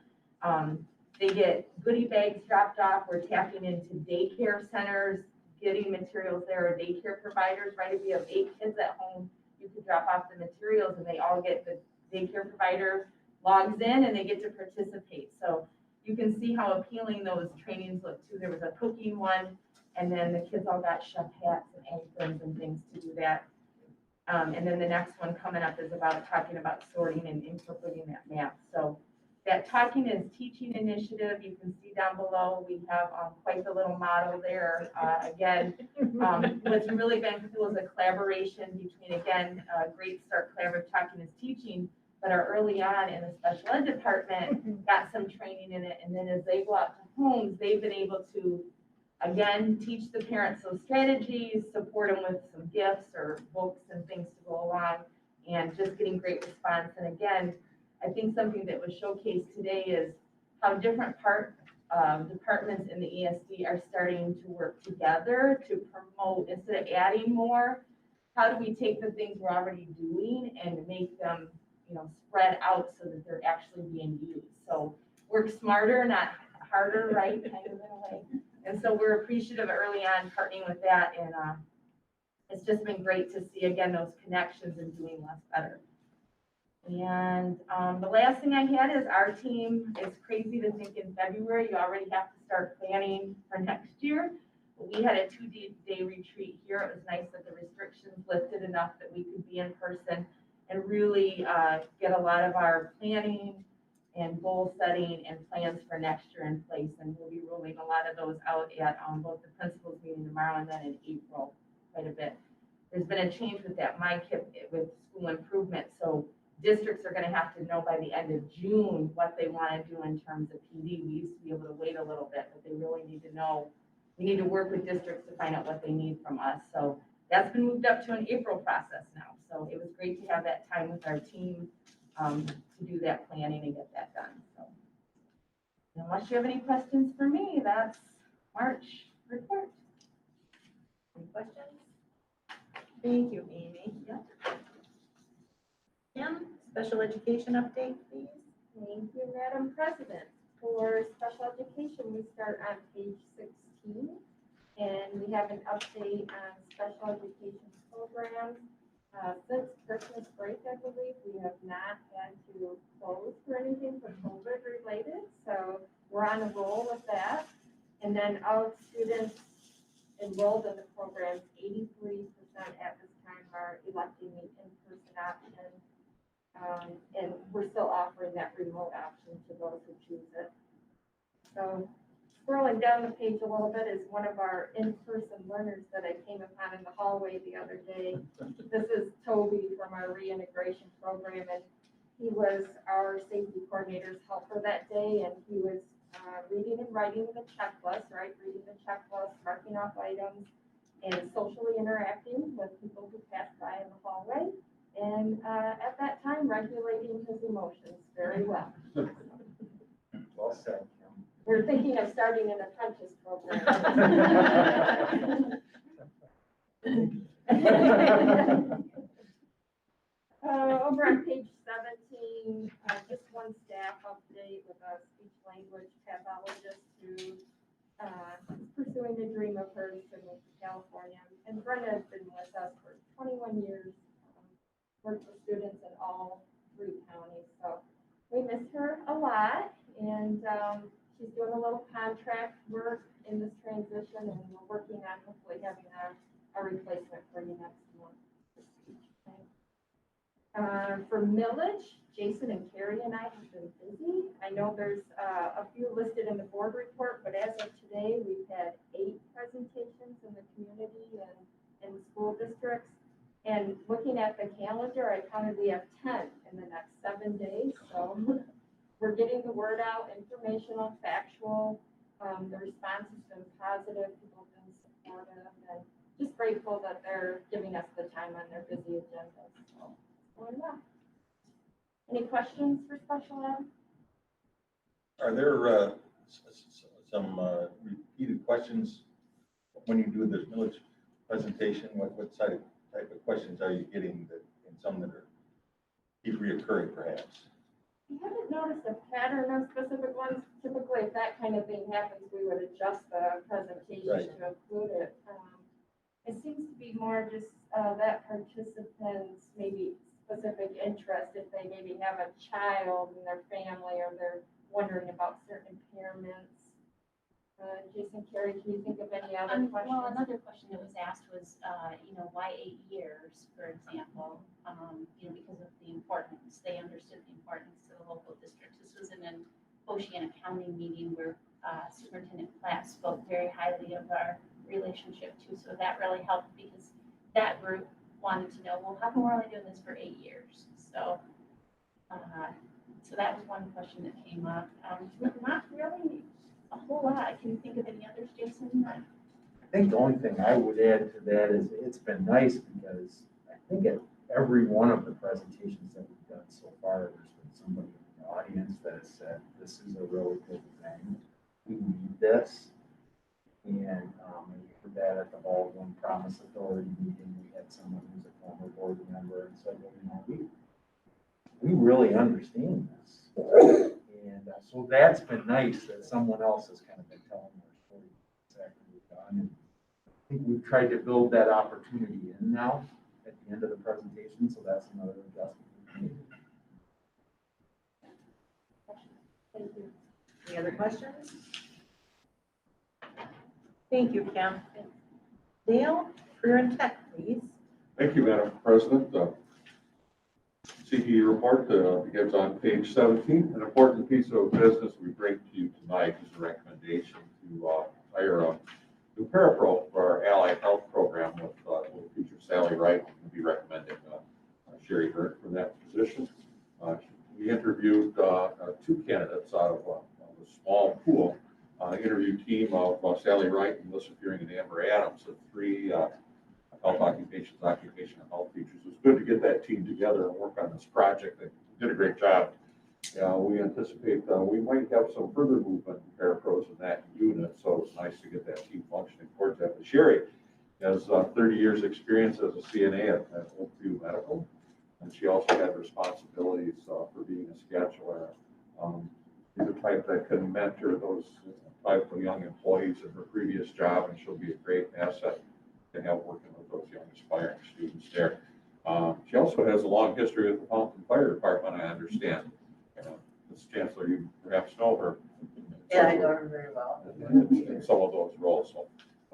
L: they get goodie bags dropped off. We're tapping into daycare centers, getting materials there, or daycare providers, right? If you have 8 kids at home, you could drop off the materials and they all get the daycare provider logs in and they get to participate. So you can see how appealing those trainings look too. There was a cooking one, and then the kids all got chef hats and aprons and things to do that. And then the next one coming up is about talking about sorting and incorporating that map. So that Talking is Teaching initiative, you can see down below, we have quite the little model there. Again, what's really been cool is a collaboration between, again, Great Start Collaborative Talking is Teaching, but our early on in the special ed department got some training in it. And then as they go out to homes, they've been able to, again, teach the parents those strategies, support them with some gifts or books and things to go along, and just getting great response. And again, I think something that was showcased today is how different departments in the ESD are starting to work together to promote, instead of adding more, how do we take the things we're already doing and make them, spread out so that they're actually being used. So work smarter, not harder, right, kind of in a way. And so we're appreciative early on partnering with that, and it's just been great to see, again, those connections and doing less better. And the last thing I had is our team is crazy to think in February, you already have to start planning for next year. But we had a 2-day retreat here. It was nice that the restrictions lifted enough that we could be in person and really get a lot of our planning and goal setting and plans for next year in place. And we'll be rolling a lot of those out at both the principals meeting tomorrow and then in April quite a bit. There's been a change with that MyKIP with school improvement. So districts are going to have to know by the end of June what they want to do in terms of PD. We used to be able to wait a little bit, but they really need to know. We need to work with districts to find out what they need from us. So that's been moved up to an April process now. So it was great to have that time with our team to do that planning and get that done. So unless you have any questions for me, that's March report. Any questions?
C: Thank you, Amy.
L: Yep.
C: Kim, special education update, please.
G: Thank you, Madam President. For special education, we start on page 16, and we have an update on special education programs. Since Christmas break, I believe, we have not had to close for anything for COVID related, so we're on a roll with that. And then of students enrolled in the programs, 83% at this time are electing the in-person option. And we're still offering that remote option to those who choose it. So scrolling down the page a little bit is one of our in-person learners that I came upon in the hallway the other day. This is Toby from our reintegration program, and he was our safety coordinator's helper that day, and he was reading and writing the checklist, right? Reading the checklist, marking off items, and socially interacting with people who passed by in the hallway. And at that time, regulating his emotions very well.
D: Well said, Kim.
G: We're thinking of starting an apprentice program. Over on page 17, just one staff update with a speech language pathologist who is pursuing the dream of hers to move to California. And Brenda has been with us for 21 years, worked with students in all 3 counties. So we miss her a lot, and she's doing a little contract work in this transition, and we're working on hopefully having a replacement for you next month.
E: For millage, Jason and Carrie and I have been busy. I know there's a few listed in the board report, but as of today, we've had 8 presentations in the community and in school districts. And looking at the calendar, I counted we have 10 in the next 7 days. So we're getting the word out, informational, factual. The response has been positive. People have been supportive, and just grateful that they're giving us the time on their busy agenda. So, going well. Any questions for special ed?
K: Are there some repeated questions when you do this village presentation? What type of questions are you getting that, and some that are keep reoccurring perhaps?
E: We haven't noticed a pattern of specific ones. Typically, if that kind of thing happens, we would adjust the presentation
K: Right.
E: to include it. It seems to be more just that participants maybe specific interest, if they maybe have a child in their family or they're wondering about certain impairments. Jason, Carrie, can you think of any other questions?
H: Well, another question that was asked was, why 8 years, for example? Because of the importance, they understood the importance to the local districts. This was in an Oceana County meeting where Superintendent Platt spoke very highly of our relationship too. So that really helped because that group wanted to know, well, how come we're only doing this for 8 years? So, so that was one question that came up. Not really a whole lot. Can you think of any others, Jason?
D: I think the only thing I would add to that is it's been nice because I think at every one of the presentations that we've done so far, there's been somebody in the audience that has said, this is a really good thing. We need this. And we heard that at the Baldwin Promise Authority meeting. We had someone who's a former board member and said, well, we really understand this. And so that's been nice that someone else has kind of been telling their story exactly what we've done. And I think we've tried to build that opportunity in now at the end of the presentation. So that's another adjustment we've made.
E: Thank you.
A: Any other questions? Thank you, Kim. Dale, career and tech, please.
J: Thank you, Madam President. CTE report begins on page 17. An important piece of business we bring to you tonight is a recommendation to hire a new parapro for our allied health program with teacher Sally Wright. We'll be recommending Sherry Hurt for that position. We interviewed 2 candidates out of a small pool. Interview team of Sally Wright and Melissa Fearing and Amber Adams, and 3 health occupational health teachers. It was good to get that team together and work on this project. They did a great job. We anticipate we might have some further movement in parapros in that unit, so it's nice to get that team functioning towards that. But Sherry has 30 years experience as a CNA at Oakview Medical, and she also had responsibilities for being a scheduler. She's the type that can mentor those type of young employees in her previous job, and she'll be a great asset to have working with those young aspiring students there. She also has a long history with the Fountain Fire Department, I understand. Ms. Chancellor, you perhaps know her.
A: Yeah, I know her very well.
J: In some of those roles, so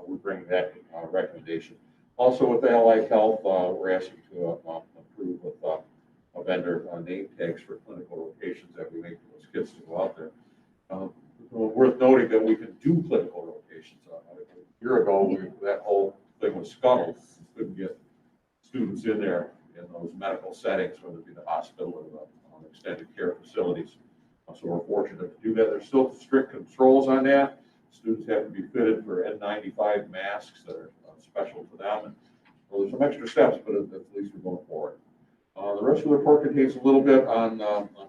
J: we bring that recommendation. Also with Allied Health, we're asking to approve with a vendor name tags for clinical rotations that we make for those kids to go out there. Worth noting that we can do clinical rotations. A year ago, that whole thing was scuttled. We couldn't get students in there in those medical settings, whether it be the hospital or the extended care facilities. So we're fortunate to do that. There's still strict controls on that. Students have to be fitted for N95 masks that are special to them. And well, there's some extra steps, but at least we're going forward. The rest of the report contains a little bit on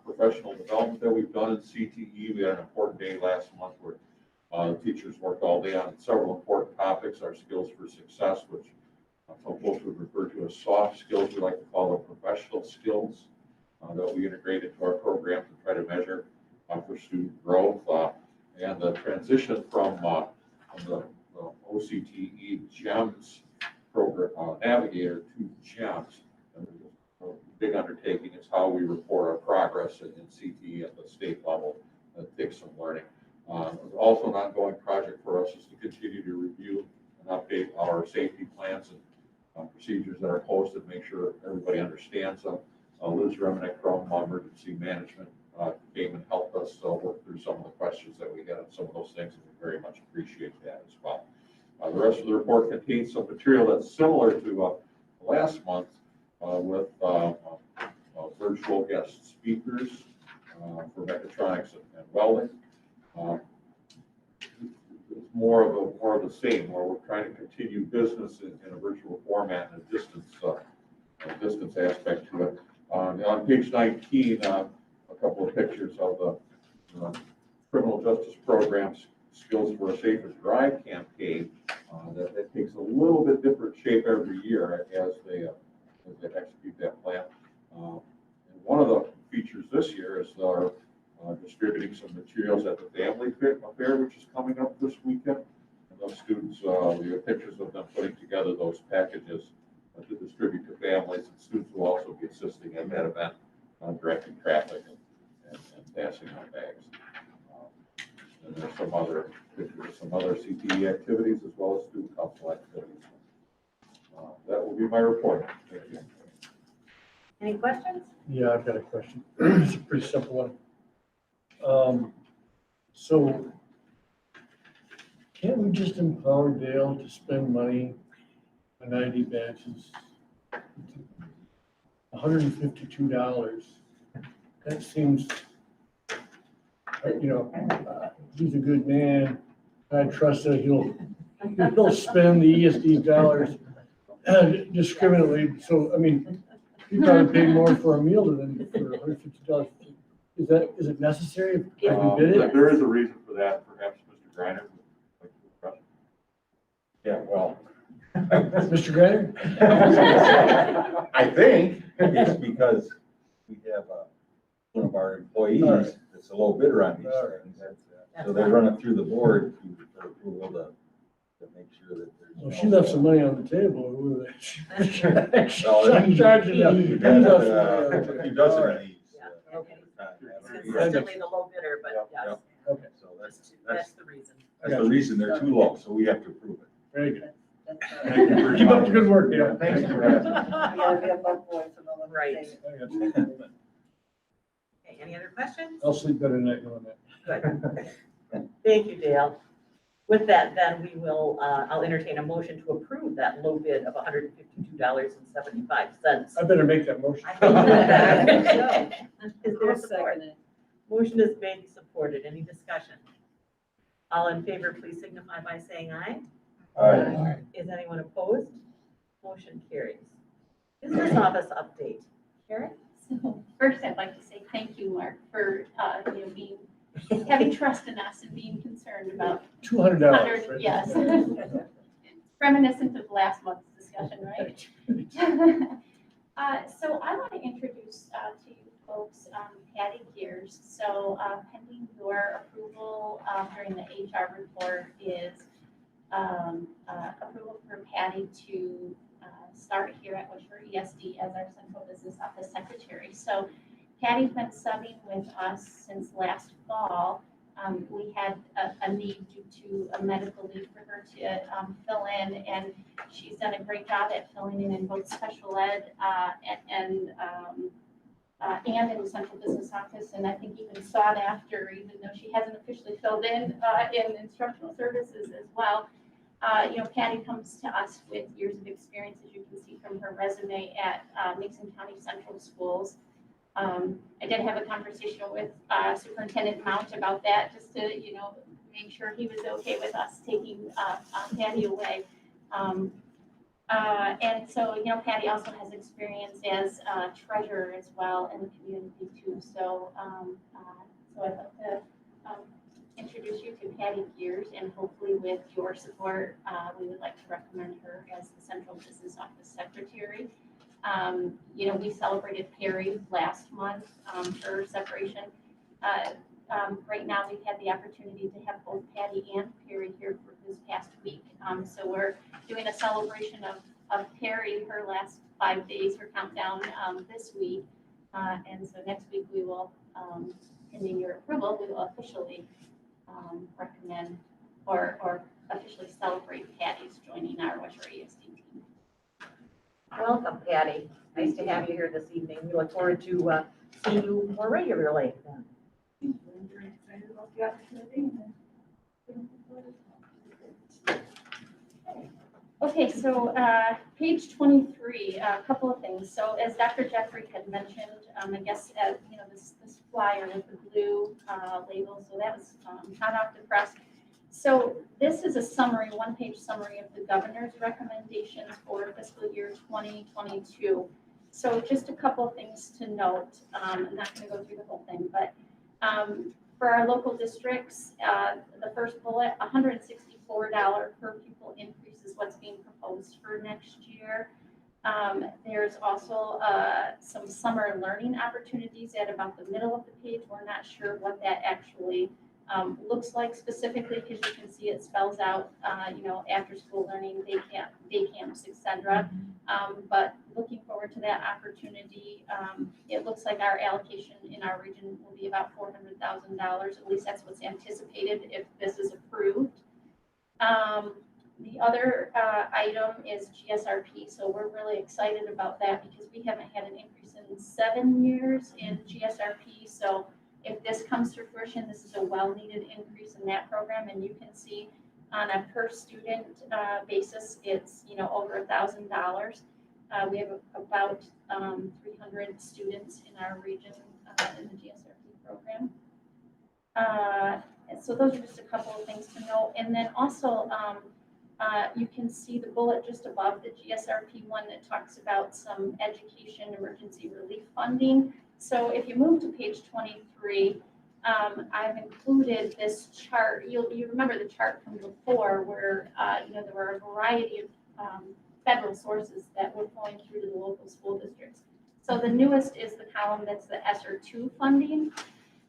J: professional development that we've done in CTE. We had an important day last month where the teachers worked all day on several important topics. Our skills for success, which some folks would refer to as soft skills, we like to call them professional skills that we integrate into our program to try to measure for student growth. And the transition from the OCTE GEMS program navigator to GEMS. Big undertaking is how we report our progress in CTE at the state level. That takes some learning. Also an ongoing project for us is to continue to review and update our safety plans and procedures that are posted, make sure everybody understands them. Liz Reminick from Emergency Management came and helped us work through some of the questions that we had on some of those things, and we very much appreciate that as well. The rest of the report contains some material that's similar to last month with virtual guest speakers for mechatronics and welding. It's more of the same, where we're trying to continue business in a virtual format and a distance aspect to it. On page 19, a couple of pictures of the criminal justice programs, Skills for a Safer Drive campaign. That takes a little bit different shape every year as they execute that plan. And one of the features this year is our distributing some materials at the Family Fair, which is coming up this weekend. And those students, we have pictures of them putting together those packages to distribute to families, and students will also be assisting at that event, directing traffic and passing on bags. And there's some other CTE activities as well as student council activities. That will be my report. Thank you.
L: Any questions?
B: Yeah, I've got a question. It's a pretty simple one. So can't we just empower Dale to spend money on ID badges? $152. That seems, he's a good man. I trust that he'll spend the ESD dollars discriminately. So, I mean, you probably pay more for a meal than for $150. Is it necessary? Have you bid it?
J: There is a reason for that. Perhaps Mr. Griner would like to address.
K: Yeah, well,
B: Mr. Griner?
K: I think it's because we have one of our employees that's a low bidder on these things. So they run it through the board for approval to make sure that there's.
B: Well, she left some money on the table. Who are they?
K: Well,
B: Charging them.
K: We've had a few dozen of these.
L: Okay.
K: Yeah.
L: Consistently the low bidder, but yes,
B: Okay,
K: So
L: that's the reason.
K: that's the reason they're too low, so we have to approve it.
B: very good.
L: That's
B: Keep up the good work, Dale.
D: Thanks for asking.
L: Right.
B: Okay,
L: Okay, any other questions?
B: I'll sleep better tonight knowing that.
L: Good. Thank you, Dale. With that, then we will, I'll entertain a motion to approve that low bid of $152.75.
B: I better make that motion.
L: I think so. Is there support? Motion is made and supported. Any discussion? All in favor, please signify by saying aye.
K: Aye.
L: Is anyone opposed? Motion carries. Business office update. Karen?
H: So first, I'd like to say thank you, Mark, for, having trust in us and being concerned about
B: $200, right?
H: Yes. Reminiscent of last month's discussion, right? So I want to introduce to you folks Patty Gears. So pending your approval during the HR report is approval for Patty to start here at Washburn ESD as our Central Business Office Secretary. So Patty's been subbing with us since last fall. We had a need due to a medical leave for her to fill in, and she's done a great job at filling in both special ed and in the Central Business Office, and I think even sought after, even though she hasn't officially filled in instructional services as well. Patty comes to us with years of experience, as you can see from her resume at Nixon County Central Schools. I did have a conversation with Superintendent Mount about that, just to, make sure he was okay with us taking Patty away. And so, Patty also has experience as treasurer as well in the community too. So, I'd like to introduce you to Patty Gears, and hopefully with your support, we would like to recommend her as the Central Business Office Secretary. We celebrated Perry last month, her separation. Right now, we've had the opportunity to have both Patty and Perry here for this past week. So we're doing a celebration of Perry, her last 5 days, her countdown this week. And so next week we will, pending your approval, we will officially recommend or officially celebrate Patty's joining our Washburn ESD team.
L: Welcome, Patty.
A: Nice to have you here this evening. We look forward to seeing you more regularly then.
F: I'm very excited about the opportunity.
H: Okay, so page 23, a couple of things. So as Dr. Jeffrey had mentioned, I guess, this flyer with the blue label, so that was hot off the press. So this is a summary, one-page summary of the governor's recommendations for fiscal year 2022. So just a couple of things to note. I'm not going to go through the whole thing, but for our local districts, the first bullet, $164 per pupil increase is what's being proposed for next year. There's also some summer learning opportunities at about the middle of the page. We're not sure what that actually looks like specifically, because you can see it spells out, after school learning, day camps, etc. But looking forward to that opportunity. It looks like our allocation in our region will be about $400,000. At least that's what's anticipated if this is approved. The other item is GSRP. So we're really excited about that because we haven't had an increase in 7 years in GSRP. So if this comes to fruition, this is a well-needed increase in that program, and you can see on a per student basis, it's over $1,000. We have about 300 students in our region in the GSRP program. So those are just a couple of things to know. And then also, you can see the bullet just above the GSRP one that talks about some education emergency relief funding. So if you move to page 23, I've included this chart. You remember the chart from before where there were a variety of federal sources that were flowing through to the local school districts. So the newest is the column that's the ESSER II funding.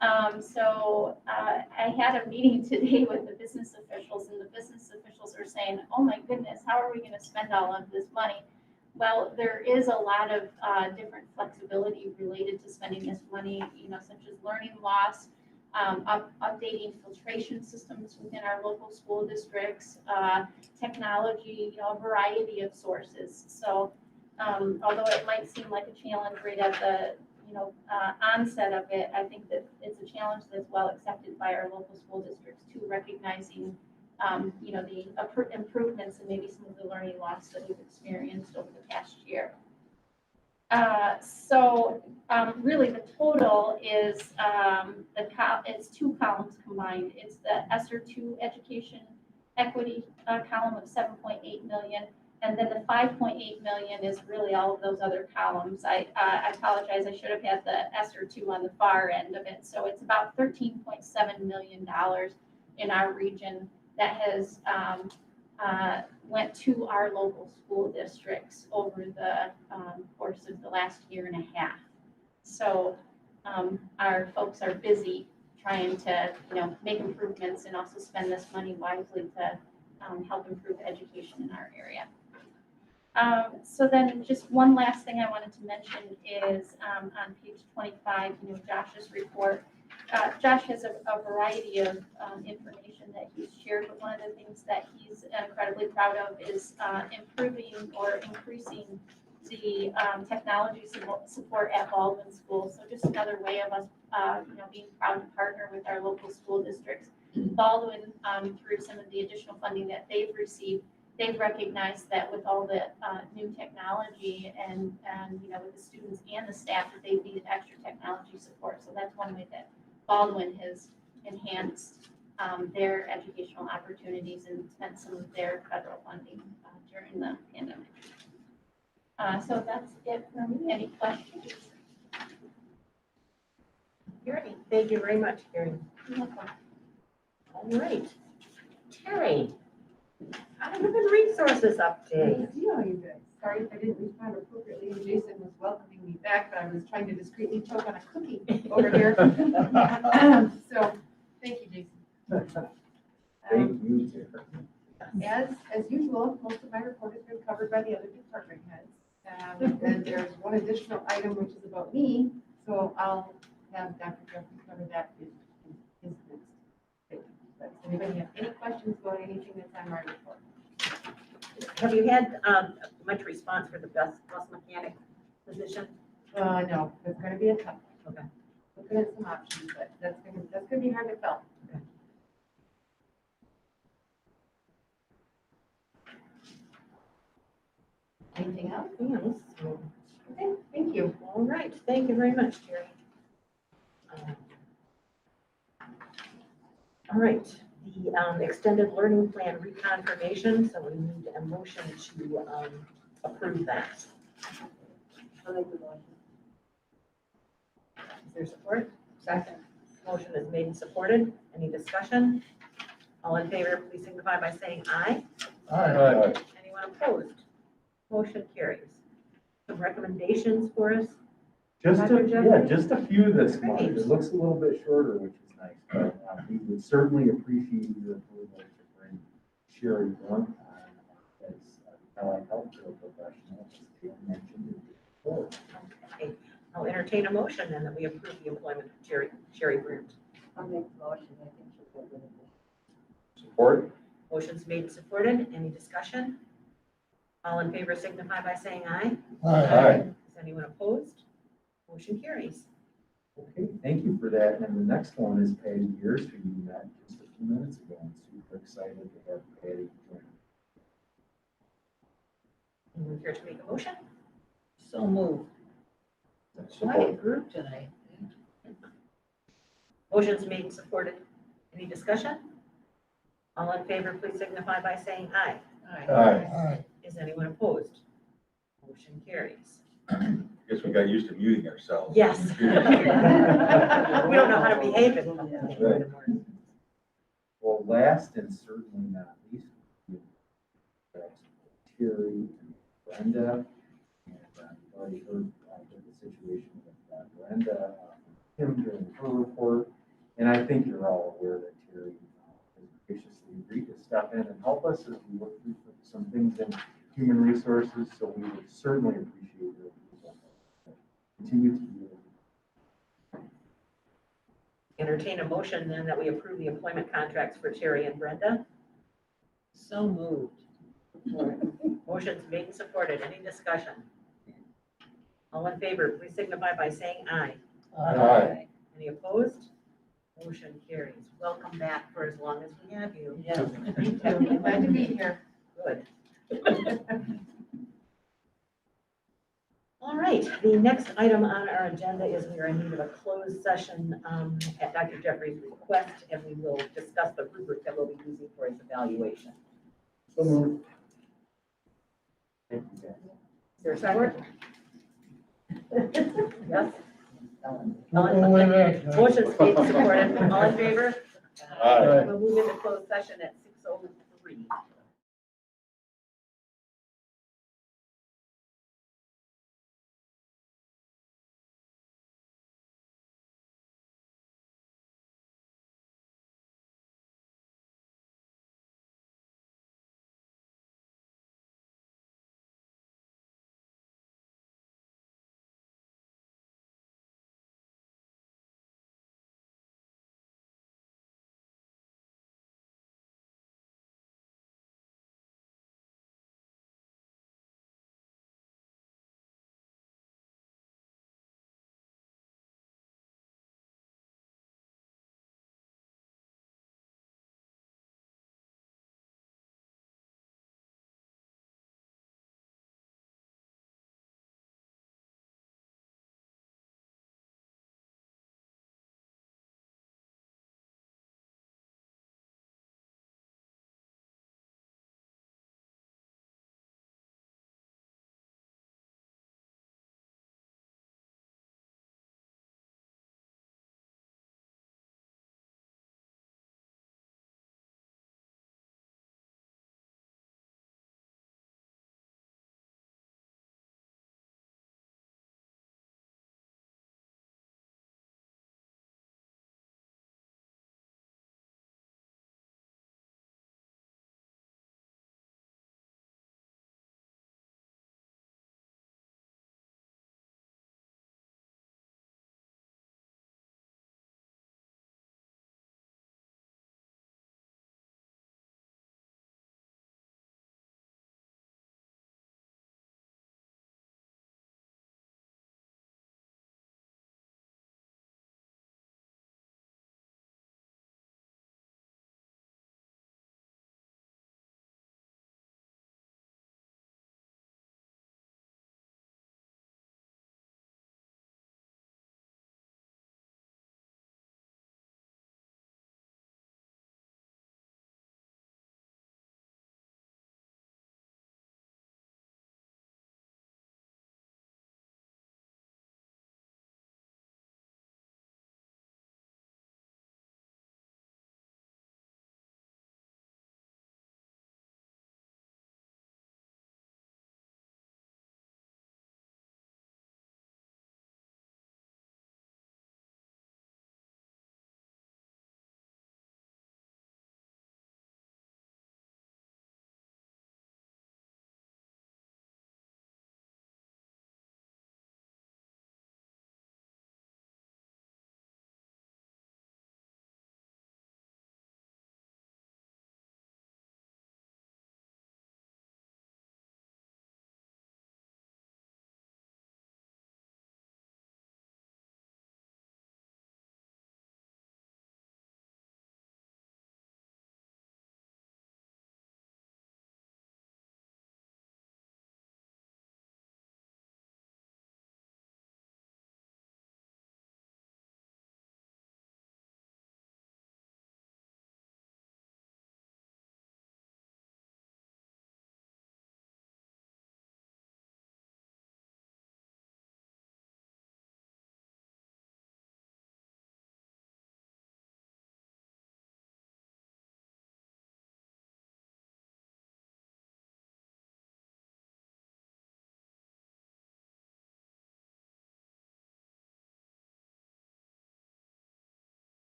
H: I had a meeting today with the business officials, and the business officials are saying, oh my goodness, how are we going to spend all of this money? Well, there is a lot of different flexibility related to spending this money, such as learning loss, updating filtration systems within our local school districts, technology, a variety of sources. So although it might seem like a challenge right at the onset of it, I think that it's a challenge that's well accepted by our local school districts too, recognizing the improvements and maybe some of the learning loss that we've experienced over the past year. Really the total is it's 2 columns combined. It's the ESSER II education equity column of 7.8 million. And then the 5.8 million is really all of those other columns. I apologize, I should have had the ESSER II on the far end of it. So it's about $13.7 million in our region that has went to our local school districts over the course of the last year and a half. So our folks are busy trying to make improvements and also spend this money wisely to help improve education in our area. So then just one last thing I wanted to mention is on page 25, Josh's report. Josh has a variety of information that he's shared, but one of the things that he's incredibly proud of is improving or increasing the technology support at Baldwin School. So just another way of us, being proud to partner with our local school districts. Baldwin, through some of the additional funding that they've received, they've recognized that with all the new technology and with the students and the staff, that they needed extra technology support. So that's one way that Baldwin has enhanced their educational opportunities and spent some of their federal funding during the pandemic. So that's it for me. Any questions?
A: Great. Thank you very much, Karen. All right. Terry, human resources update.
I: You guys. Sorry if I didn't respond appropriately when Jason was welcoming me back, but I was trying to discreetly choke on a cookie over here. So, thank you, Jason.
K: Thank you, Jerry.
I: As usual, most of my report has been covered by the other department heads. And there's one additional item which is about me, so I'll have Dr. Jeffrey cover that in his next statement. But does anybody have any questions about anything that's on my report?
A: Have you had much response for the bus mechanic position?
I: No, it's gonna be a tough.
A: Okay.
I: Looking at some options, but that's gonna be hard to fill. Anything else?
A: Yes.
I: Okay, thank you.
A: All right, thank you very much, Terry. All right, the extended learning plan reconfirmation, so we need a motion to approve that. I'll make the motion. Is there support?
L: Second.
A: Motion is made and supported. Any discussion? All in favor, please signify by saying aye.
B: Aye.
A: Anyone opposed? Motion carries. Some recommendations for us?
D: Just
A: Dr.
D: a,
A: Jeffrey?
D: yeah, just a few this month.
A: Great.
D: It looks a little bit shorter, which is nice, but we would certainly appreciate your approval to bring Sherry Blunt on as a allied healthcare professional, as Tim mentioned before.
A: Okay, I'll entertain a motion then that we approve the employment of Sherry Brunt.
L: I'll make the motion, I think she'll go with it.
K: Support?
A: Motion's made and supported. Any discussion? All in favor signify by saying aye.
K: Aye.
A: Is anyone opposed? Motion carries.
D: Okay, thank you for that. And the next one is Patty Gears, who you met just a few minutes ago. I'm super excited to have Patty join.
A: Anyone care to make a motion?
L: So moved.
K: Support.
L: group tonight.
A: Motion's made and supported. Any discussion? All in favor, please signify by saying aye.
K: Aye.
A: Is anyone opposed? Motion carries.
K: Guess we got used to muting ourselves.
A: Yes. We don't know how to behave in public anymore.
D: Well, last and certainly not least, we have Terry and Brenda. And you've already heard the situation with Brenda, Tim during her report. And I think you're all aware that Terry has graciously agreed to step in and help us as we work through some things in human resources. So we would certainly appreciate your approval. Continue to do it.
A: Entertain a motion then that we approve the employment contracts for Terry and Brenda.
L: So moved.
A: Motion's made and supported. Any discussion? All in favor, please signify by saying aye.
K: Aye.
A: Any opposed? Motion carries. Welcome back for as long as we have you.
L: Yes.
I: Glad to be here.
A: Good. All right, the next item on our agenda is we are in need of a closed session at Dr. Jeffrey's request, and we will discuss the rubric that we'll be using for his evaluation.
B: So moved.
D: Thank you, guys.
A: Is there support? Yes?
B: Oh, wait a minute.
A: Motion's made and supported. All in favor?
K: Aye.
A: We'll move into closed session at 6:03.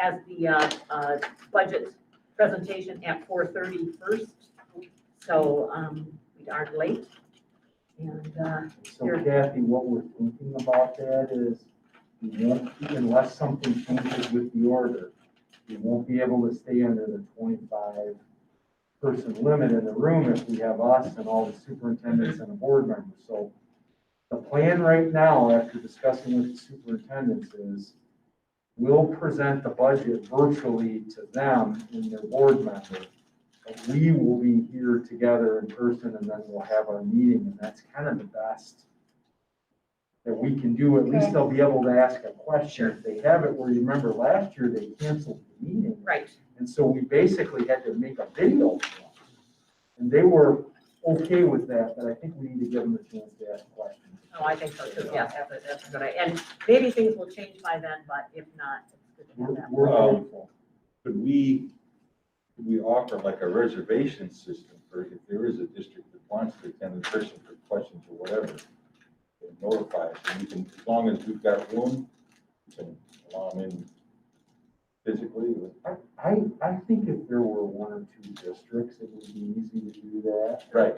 A: has the budget presentation at 4:30 first. So we aren't late. And
D: So Kathy, what we're thinking about that is, we won't, unless something changes with the order, we won't be able to stay under the 25-person limit in the room if we have us and all the superintendents and the board members. So the plan right now, after discussing with the superintendents, is we'll present the budget virtually to them and their board member. But we will be here together in person, and then we'll have our meeting, and that's kind of the best that we can do. At least they'll be able to ask a question. If they have it, where you remember last year, they canceled the meeting.
A: right,
D: And so we basically had to make a video for them. And they were okay with that, but I think we need to give them a chance to ask questions.
A: oh, I think so too, yes, that's a good idea. And maybe things will change by then, but if not, it's good to have that.
D: We're hopeful.
K: Could we offer like a reservation system for if there is a district that wants to attend in person for questions or whatever? Notify us, and we can, as long as we've got room, we can allow them in physically.
D: I think if there were one or two districts, it would be easy to do that.
K: Right.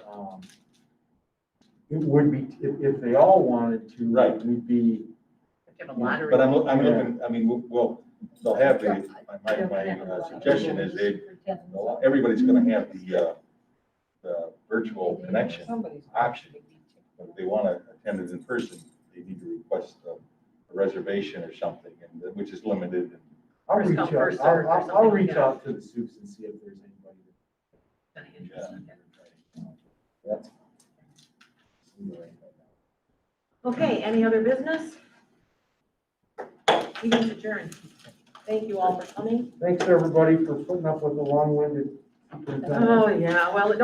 D: It would be, if they all wanted to.
K: Right.
D: We'd be,
A: Give a lottery.
K: But I'm looking, I mean, they'll have the, my suggestion is everybody's gonna have the virtual connection option. But if they wanna attend it in person, they need to request a reservation or something, and which is limited.
D: I'll
A: First
D: reach
A: come,
D: out,
A: first served or
D: I'll
A: something like
D: reach
A: that.
D: out to the soups and see if there's anybody.
A: Kinda interesting.
D: That's.
A: Okay, any other business? Meeting's adjourned. Thank you all for coming.
D: Thanks, everybody, for putting up with the long-winded superintendent.
A: Oh, yeah, well, it don't